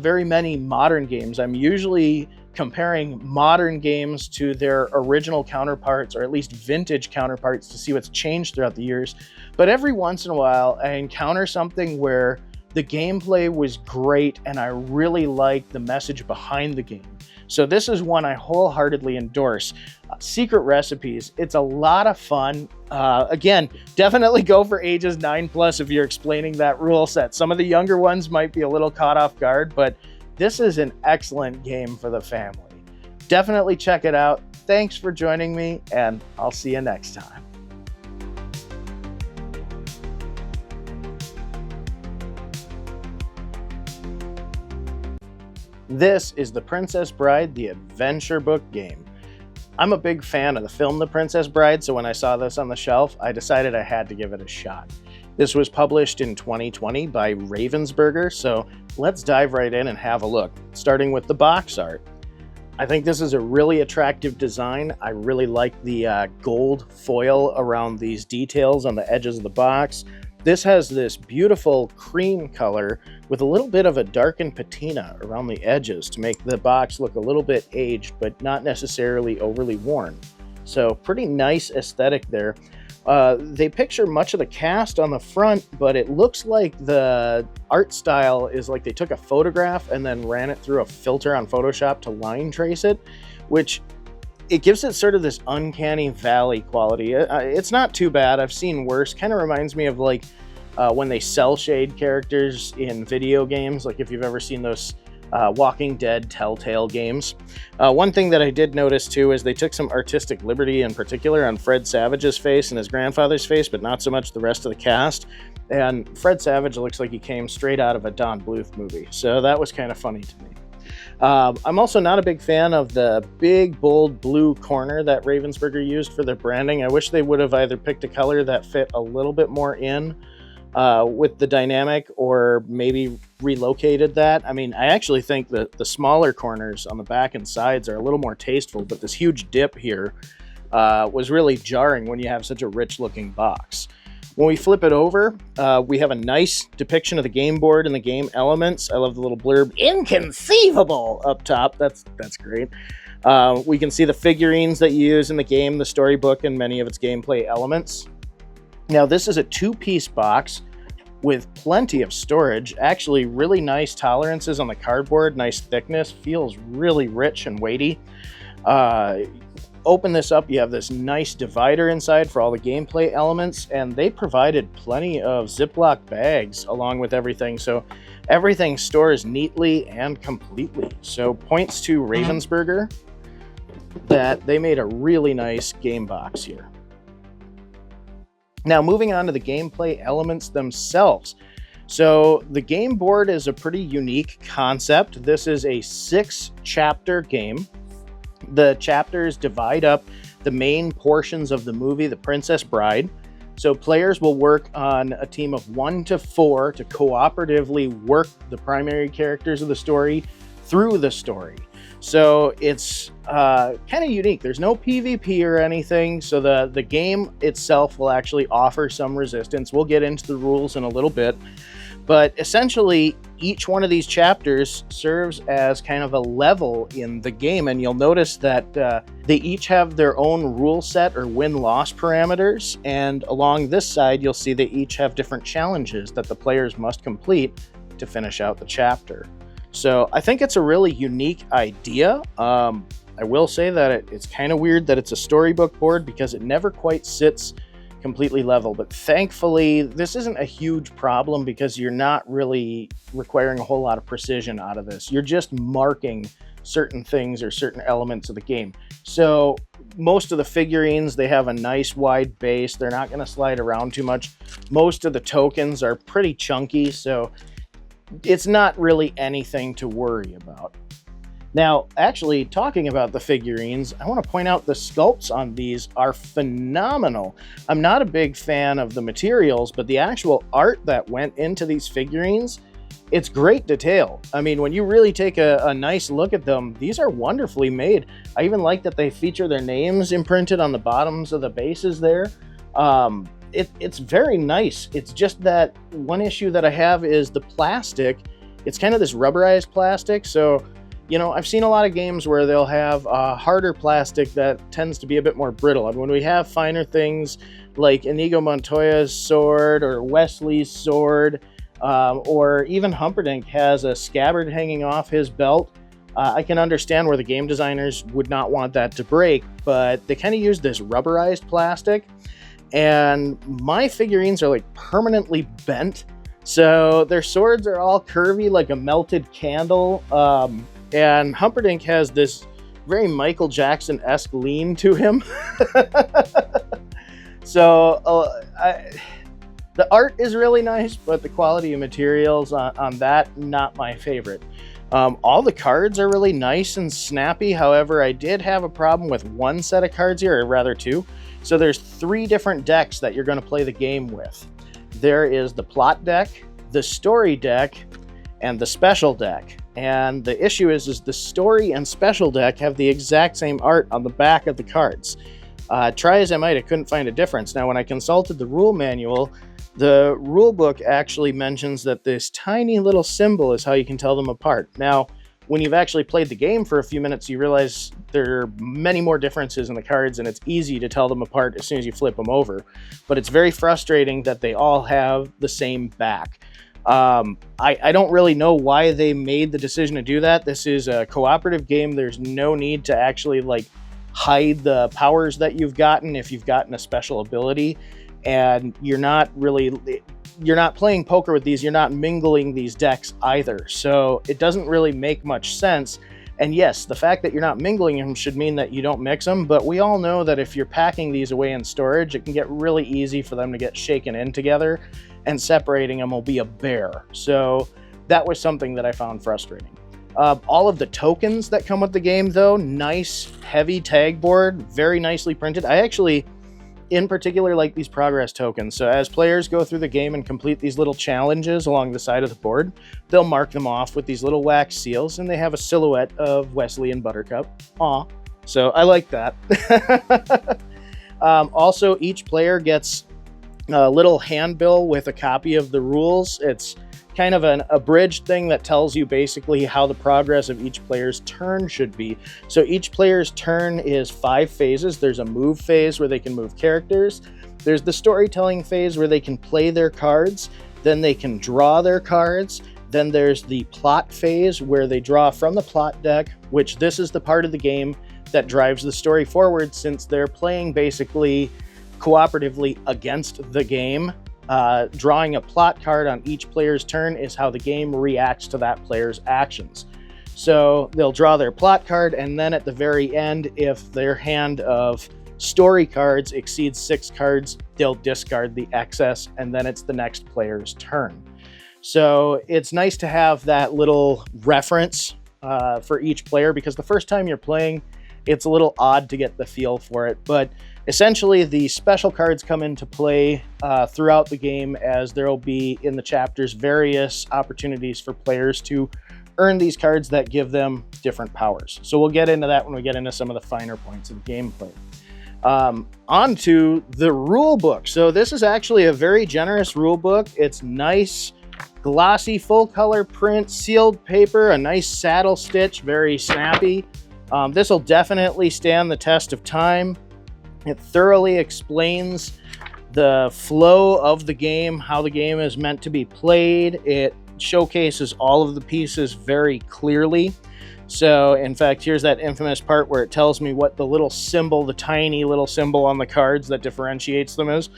very many modern games. I'm usually comparing modern games to their original counterparts, or at least vintage counterparts, to see what's changed throughout the years. But every once in a while, I encounter something where the gameplay was great and I really like the message behind the game. So this is one I wholeheartedly endorse. Secret Recipes, it's a lot of fun. Again, definitely go for ages 9+ if you're explaining that rule set. Some of the younger ones might be a little caught off guard, but this is an excellent game for the family. Definitely check it out. Thanks for joining me, and I'll see you next time. This is The Princess Bride, the adventure book game. I'm a big fan of the film The Princess Bride, so when I saw this on the shelf, I decided I had to give it a shot. This was published in 2020 by Ravensburger, so let's dive right in and have a look, starting with the box art. I think this is a really attractive design. I really like the gold foil around these details on the edges of the box. This has this beautiful cream color with a little bit of a darkened patina around the edges to make the box look a little bit aged, but not necessarily overly worn. So pretty nice aesthetic there. They picture much of the cast on the front, but it looks like the art style is like they took a photograph and then ran it through a filter on Photoshop to line trace it, which it gives it sort of this uncanny valley quality. It's not too bad. I've seen worse. Kind of reminds me of like when they cell shade characters in video games, like if you've ever seen those Walking Dead Telltale games. One thing that I did notice too is they took some artistic liberty, in particular on Fred Savage's face and his grandfather's face, but not so much the rest of the cast. And Fred Savage looks like he came straight out of a Don Bluth movie, so that was kind of funny to me. I'm also not a big fan of the big, bold blue corner that Ravensburger used for their branding. I wish they would have either picked a color that fit a little bit more in with the dynamic, or maybe relocated that. I mean, I actually think that the smaller corners on the back and sides are a little more tasteful, but this huge dip here was really jarring when you have such a rich looking box. When we flip it over, we have a nice depiction of the game board and the game elements. I love the little blurb, "Inconceivable," up top. That's great. We can see the figurines that you use in the game, the storybook, and many of its gameplay elements. Now, this is a 2-piece box with plenty of storage. Actually, really nice tolerances on the cardboard, nice thickness, feels really rich and weighty. Open this up, you have this nice divider inside for all the gameplay elements, and they provided plenty of Ziploc bags along with everything, so everything stores neatly and completely. So points to Ravensburger that they made a really nice game box here. Now, moving on to the gameplay elements themselves. So the game board is a pretty unique concept. This is a 6-chapter game. The chapters divide up the main portions of the movie, The Princess Bride. So players will work on a team of 1 to 4 to cooperatively work the primary characters of the story through the story. So it's kind of unique. There's no PvP or anything, so the game itself will actually offer some resistance. We'll get into the rules in a little bit, but essentially each one of these chapters serves as kind of a level in the game, and you'll notice that they each have their own rule set or win-loss parameters, and along this side you'll see they each have different challenges that the players must complete to finish out the chapter. So I think it's a really unique idea. I will say that it's kind of weird that it's a storybook board because it never quite sits completely level, but thankfully this isn't a huge problem because you're not really requiring a whole lot of precision out of this. You're just marking certain things or certain elements of the game. So most of the figurines, they have a nice wide base. They're not going to slide around too much. Most of the tokens are pretty chunky, so it's not really anything to worry about. Now, actually, talking about the figurines, I want to point out the sculpts on these are phenomenal. I'm not a big fan of the materials, but the actual art that went into these figurines, it's great detail. I mean, when you really take a nice look at them, these are wonderfully made. I even like that they feature their names imprinted on the bottoms of the bases there. It's very nice. It's just that one issue that I have is the plastic. It's kind of this rubberized plastic. So, you know, I've seen a lot of games where they'll have harder plastic that tends to be a bit more brittle. And when we have finer things like Inigo Montoya's sword or Wesley's sword, or even Humperdinck has a scabbard hanging off his belt, I can understand where the game designers would not want that to break, but they kind of use this rubberized plastic. And my figurines are like permanently bent, so their swords are all curvy like a melted candle, and Humperdinck has this very Michael Jackson-esque lean to him. So the art is really nice, but the quality of materials on that, not my favorite. All the cards are really nice and snappy. However, I did have a problem with one set of cards here, or rather two. So there's 3 different decks that you're going to play the game with. There is the plot deck, the story deck, and the special deck. And the issue is the story and special deck have the exact same art on the back of the cards. Try as I might, I couldn't find a difference. Now, when I consulted the rule manual, the rule book actually mentions that this tiny little symbol is how you can tell them apart. Now, when you've actually played the game for a few minutes, you realize there are many more differences in the cards, and it's easy to tell them apart as soon as you flip them over. But it's very frustrating that they all have the same back. I don't really know why they made the decision to do that. This is a cooperative game. There's no need to actually hide the powers that you've gotten if you've gotten a special ability, and you're not playing poker with these. You're not mingling these decks either. So it doesn't really make much sense. And yes, the fact that you're not mingling them should mean that you don't mix them, but we all know that if you're packing these away in storage, it can get really easy for them to get shaken in together, and separating them will be a bear. So that was something that I found frustrating. All of the tokens that come with the game, though, nice, heavy tag board, very nicely printed. I actually, in particular, like these progress tokens. So as players go through the game and complete these little challenges along the side of the board, they'll mark them off with these little wax seals, and they have a silhouette of Wesley and Buttercup. Aw. So I like that. Also, each player gets a little handbill with a copy of the rules. It's kind of an abridged thing that tells you basically how the progress of each player's turn should be. So each player's turn is 5 phases. There's a move phase where they can move characters. There's the storytelling phase where they can play their cards. Then they can draw their cards. Then there's the plot phase where they draw from the plot deck, which this is the part of the game that drives the story forward, since they're playing basically cooperatively against the game. Drawing a plot card on each player's turn is how the game reacts to that player's actions. So they'll draw their plot card, and then at the very end, if their hand of story cards exceeds 6 cards, they'll discard the excess, and then it's the next player's turn. So it's nice to have that little reference for each player, because the first time you're playing, it's a little odd to get the feel for it. But essentially, the special cards come into play throughout the game, as there will be in the chapters various opportunities for players to earn these cards that give them different powers. So we'll get into that when we get into some of the finer points of gameplay. On to the rule book. So this is actually a very generous rule book. It's nice, glossy, full color print, sealed paper, a nice saddle stitch, very snappy. This will definitely stand the test of time. It thoroughly explains the flow of the game, how the game is meant to be played. It showcases all of the pieces very clearly. So in fact, here's that infamous part where it tells me what the little symbol, the tiny little symbol on the cards that differentiates them is.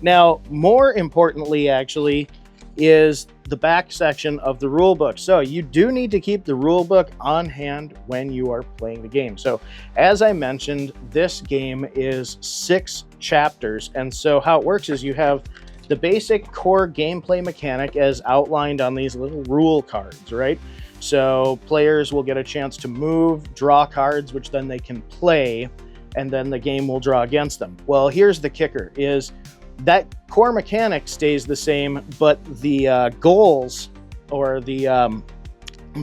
Now, more importantly, actually, is the back section of the rule book. So you do need to keep the rule book on hand when you are playing the game. So as I mentioned, this game is 6 chapters. And so how it works is you have the basic core gameplay mechanic as outlined on these little rule cards, right? So players will get a chance to move, draw cards, which then they can play, and then the game will draw against them. Well, here's the kicker, is that core mechanic stays the same, but the goals, or the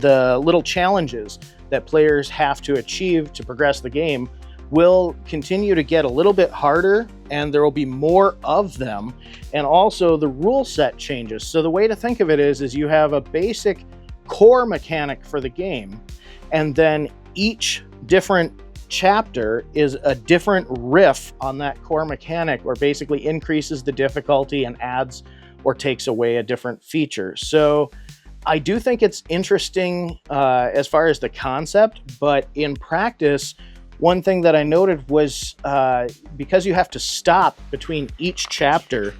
little challenges that players have to achieve to progress the game, will continue to get a little bit harder, and there will be more of them. And also the rule set changes. So the way to think of it is you have a basic core mechanic for the game, and then each different chapter is a different riff on that core mechanic, or basically increases the difficulty and adds or takes away a different feature. So I do think it's interesting as far as the concept, but in practice, one thing that I noted was because you have to stop between each chapter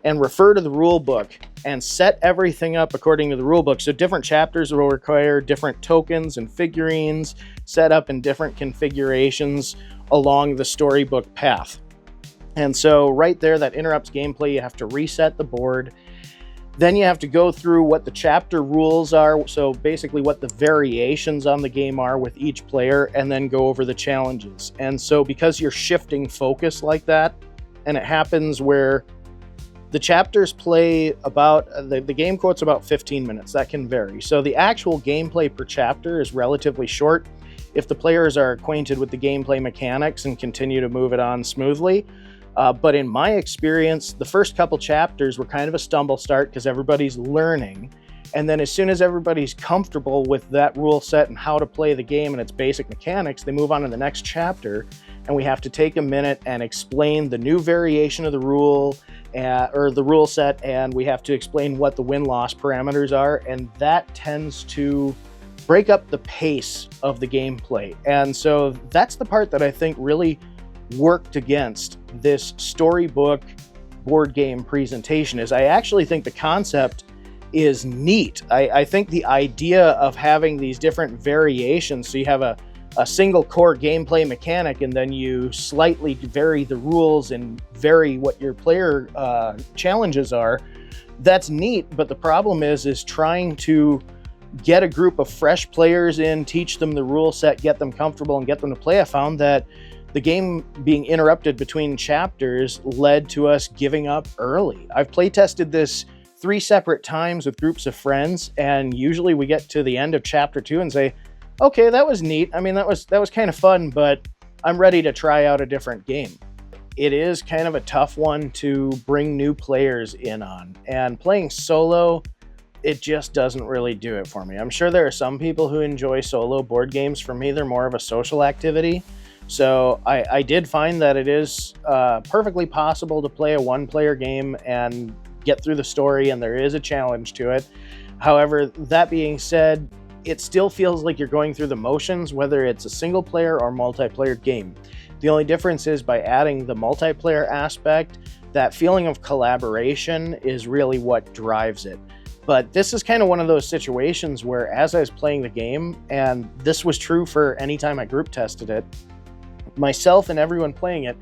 and refer to the rule book and set everything up according to the rule book. So different chapters will require different tokens and figurines set up in different configurations along the storybook path. And so right there, that interrupts gameplay. You have to reset the board. Then you have to go through what the chapter rules are, so basically what the variations on the game are with each player, and then go over the challenges. And so because you're shifting focus like that, and it happens where the chapters play about, the game quote's about 15 minutes. That can vary. So the actual gameplay per chapter is relatively short if the players are acquainted with the gameplay mechanics and continue to move it on smoothly. But in my experience, the first couple chapters were kind of a stumble start because everybody's learning. And then as soon as everybody's comfortable with that rule set and how to play the game and its basic mechanics, they move on to the next chapter, and we have to take a minute and explain the new variation of the rule, or the rule set, and we have to explain what the win-loss parameters are, and that tends to break up the pace of the gameplay. And so that's the part that I think really worked against this storybook board game presentation. Is I actually think the concept is neat. I think the idea of having these different variations, so you have a single core gameplay mechanic, and then you slightly vary the rules and vary what your player challenges are, that's neat. But the problem is trying to get a group of fresh players in, teach them the rule set, get them comfortable, and get them to play. I found that the game being interrupted between chapters led to us giving up early. I've play tested this 3 separate times with groups of friends, and usually we get to the end of chapter 2 and say, okay, that was neat. I mean, that was kind of fun, but I'm ready to try out a different game. It is kind of a tough one to bring new players in on, and playing solo, it just doesn't really do it for me. I'm sure there are some people who enjoy solo board games. For me, they're more of a social activity. So I did find that it is perfectly possible to play a 1-player game and get through the story, and there is a challenge to it. However, that being said, it still feels like you're going through the motions, whether it's a single player or multiplayer game. The only difference is by adding the multiplayer aspect, that feeling of collaboration is really what drives it. But this is kind of one of those situations where, as I was playing the game, and this was true for any time I group tested it, myself and everyone playing it,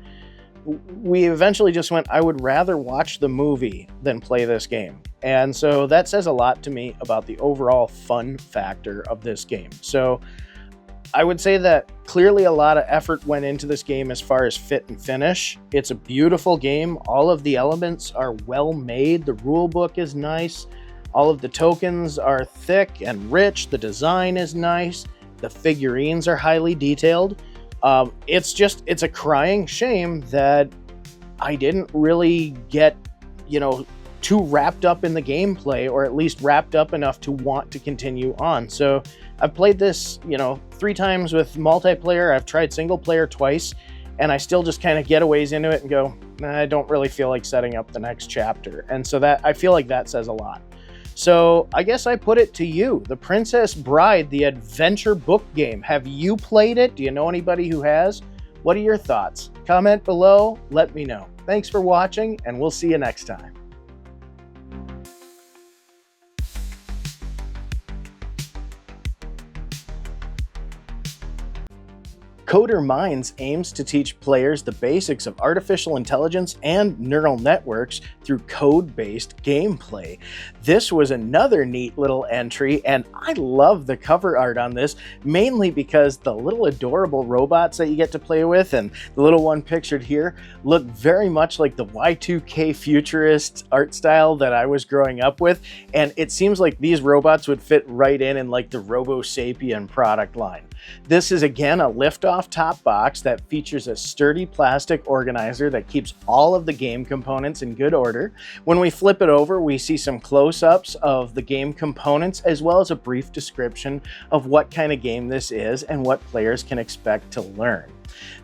we eventually just went, I would rather watch the movie than play this game. And so that says a lot to me about the overall fun factor of this game. So I would say that clearly a lot of effort went into this game as far as fit and finish. It's a beautiful game. All of the elements are well made. The rule book is nice. All of the tokens are thick and rich. The design is nice. The figurines are highly detailed. It's a crying shame that I didn't really get, too wrapped up in the gameplay, or at least wrapped up enough to want to continue on. So I've played this, 3 times with multiplayer. I've tried single player twice, and I still just kind of get a ways into it and go, nah, I don't really feel like setting up the next chapter. And so that, I feel like that says a lot. So I guess I put it to you, The Princess Bride, the adventure book game. Have you played it? Do you know anybody who has? What are your thoughts? Comment below, let me know. Thanks for watching, and we'll see you next time. Coder Mindz aims to teach players the basics of artificial intelligence and neural networks through code-based gameplay. This was another neat little entry, and I love the cover art on this, mainly because the little adorable robots that you get to play with, and the little one pictured here, look very much like the Y2K futurist art style that I was growing up with, and it seems like these robots would fit right in like the Robo Sapien product line. This is again a liftoff top box that features a sturdy plastic organizer that keeps all of the game components in good order. When we flip it over, we see some close-ups of the game components, as well as a brief description of what kind of game this is and what players can expect to learn.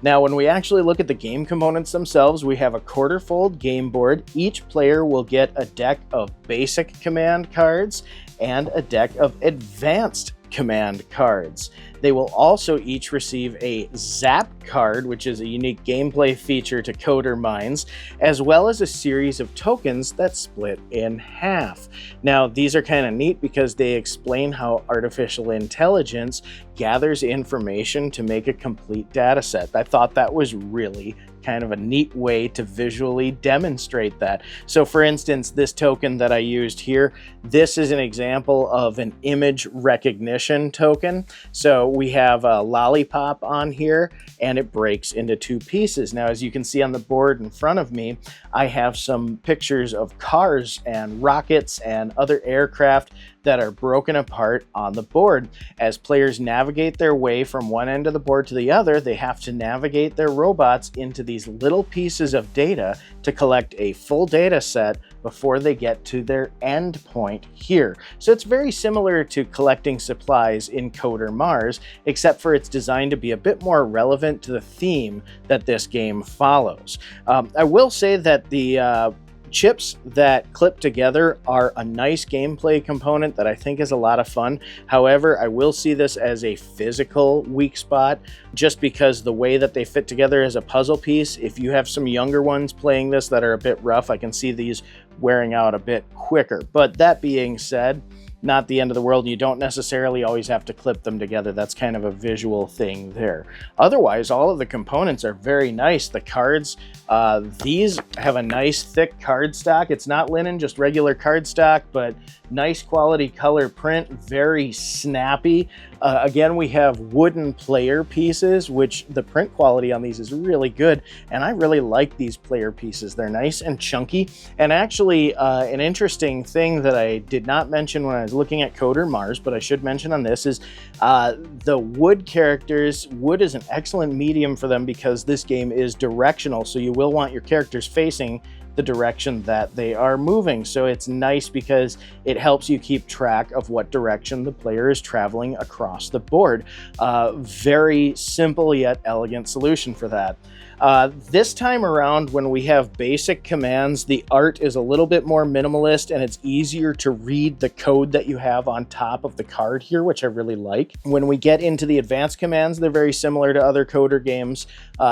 Now, when we actually look at the game components themselves, we have a quarter-fold game board. Each player will get a deck of basic command cards and a deck of advanced command cards. They will also each receive a Zap card, which is a unique gameplay feature to Coder Mindz, as well as a series of tokens that split in half. Now, these are kind of neat because they explain how artificial intelligence gathers information to make a complete data set. I thought that was really kind of a neat way to visually demonstrate that. So for instance, this token that I used here, this is an example of an image recognition token. So we have a lollipop on here, and it breaks into 2 pieces. Now, as you can see on the board in front of me, I have some pictures of cars and rockets and other aircraft that are broken apart on the board. As players navigate their way from one end of the board to the other, they have to navigate their robots into these little pieces of data to collect a full data set before they get to their end point here. So it's very similar to collecting supplies in Coder Marz, except for it's designed to be a bit more relevant to the theme that this game follows. I will say that the chips that clip together are a nice gameplay component that I think is a lot of fun. However, I will see this as a physical weak spot, just because the way that they fit together as a puzzle piece, if you have some younger ones playing this that are a bit rough, I can see these wearing out a bit quicker. But that being said, not the end of the world. You don't necessarily always have to clip them together. That's kind of a visual thing there. Otherwise, all of the components are very nice. The cards, these have a nice thick card stock. It's not linen, just regular card stock, but nice quality color print, very snappy. Again, we have wooden player pieces, which the print quality on these is really good, and I really like these player pieces. They're nice and chunky, and actually an interesting thing that I did not mention when I was looking at Coder Marz, but I should mention on this, is the wood characters. Wood is an excellent medium for them because this game is directional, so you will want your characters facing the direction that they are moving. So it's nice because it helps you keep track of what direction the player is traveling across the board. Very simple yet elegant solution for that. This time around, when we have basic commands, the art is a little bit more minimalist, and it's easier to read the code that you have on top of the card here, which I really like. When we get into the advanced commands, they're very similar to other Coder games,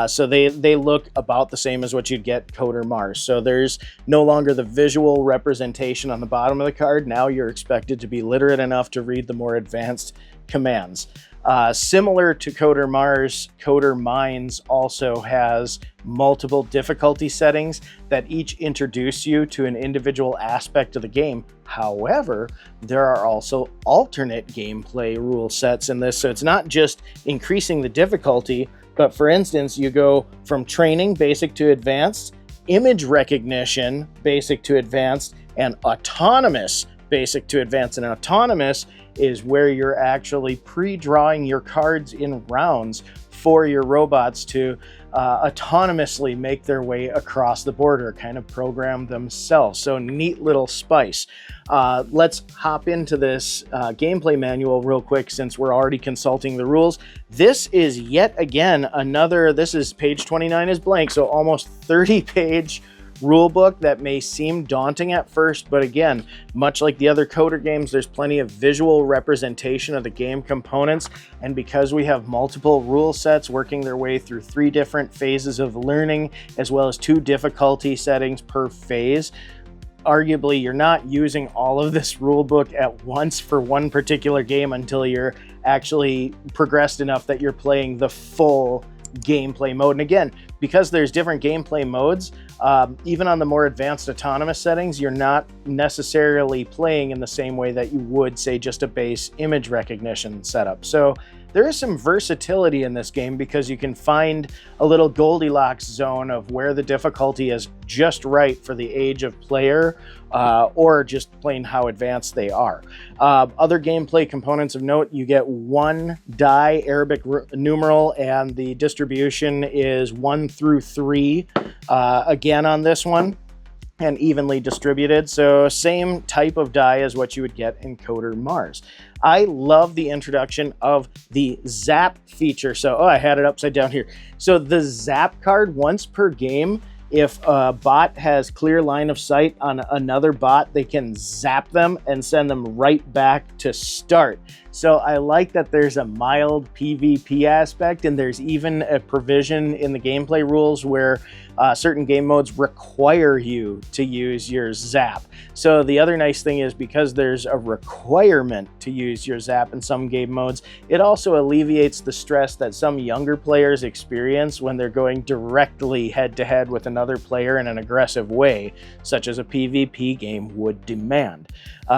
so they look about the same as what you'd get Coder Marz. So there's no longer the visual representation on the bottom of the card. Now you're expected to be literate enough to read the more advanced commands. Similar to Coder Marz, Coder Mindz also has multiple difficulty settings that each introduce you to an individual aspect of the game. However, there are also alternate gameplay rule sets in this, so it's not just increasing the difficulty, but for instance, you go from training, basic to advanced, image recognition, basic to advanced, and autonomous, basic to advanced. And autonomous is where you're actually pre-drawing your cards in rounds for your robots to autonomously make their way across the border, kind of program themselves. So neat little spice. Let's hop into this gameplay manual real quick since we're already consulting the rules. This is yet again another, this is page 29 is blank, so almost 30-page rule book that may seem daunting at first, but again, much like the other Coder games, there's plenty of visual representation of the game components, and because we have multiple rule sets working their way through 3 different phases of learning, as well as 2 difficulty settings per phase, arguably you're not using all of this rule book at once for one particular game until you're actually progressed enough that you're playing the full gameplay mode. And again, because there's different gameplay modes, even on the more advanced autonomous settings, you're not necessarily playing in the same way that you would, say, just a base image recognition setup. So there is some versatility in this game because you can find a little Goldilocks zone of where the difficulty is just right for the age of player, or just plain how advanced they are. Other gameplay components of note, you get 1 die Arabic numeral, and the distribution is 1 through 3 again on this one, and evenly distributed. So same type of die as what you would get in Coder Marz. I love the introduction of the zap feature. So, I had it upside down here. So the zap card, once per game, if a bot has clear line of sight on another bot, they can zap them and send them right back to start. So I like that there's a mild PvP aspect, and there's even a provision in the gameplay rules where certain game modes require you to use your zap. So the other nice thing is, because there's a requirement to use your zap in some game modes, it also alleviates the stress that some younger players experience when they're going directly head-to-head with another player in an aggressive way, such as a PvP game would demand.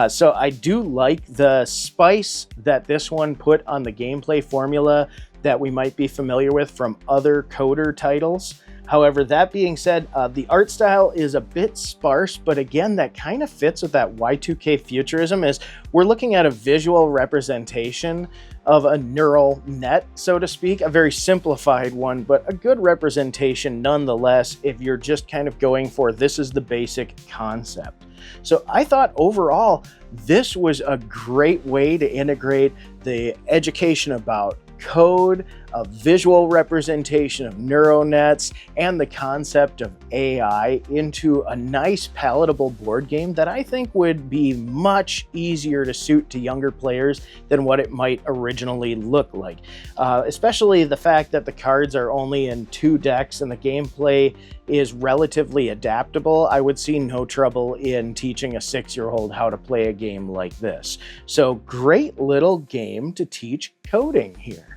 So I do like the spice that this one put on the gameplay formula that we might be familiar with from other Coder titles. However, that being said, the art style is a bit sparse, but again, that kind of fits with that Y2K futurism, as we're looking at a visual representation of a neural net, so to speak, a very simplified one, but a good representation nonetheless if you're just kind of going for this is the basic concept. So I thought overall, this was a great way to integrate the education about code, a visual representation of neural nets, and the concept of AI into a nice palatable board game that I think would be much easier to suit to younger players than what it might originally look like. Especially the fact that the cards are only in 2 decks and the gameplay is relatively adaptable. I would see no trouble in teaching a 6-year-old how to play a game like this. So great little game to teach coding here.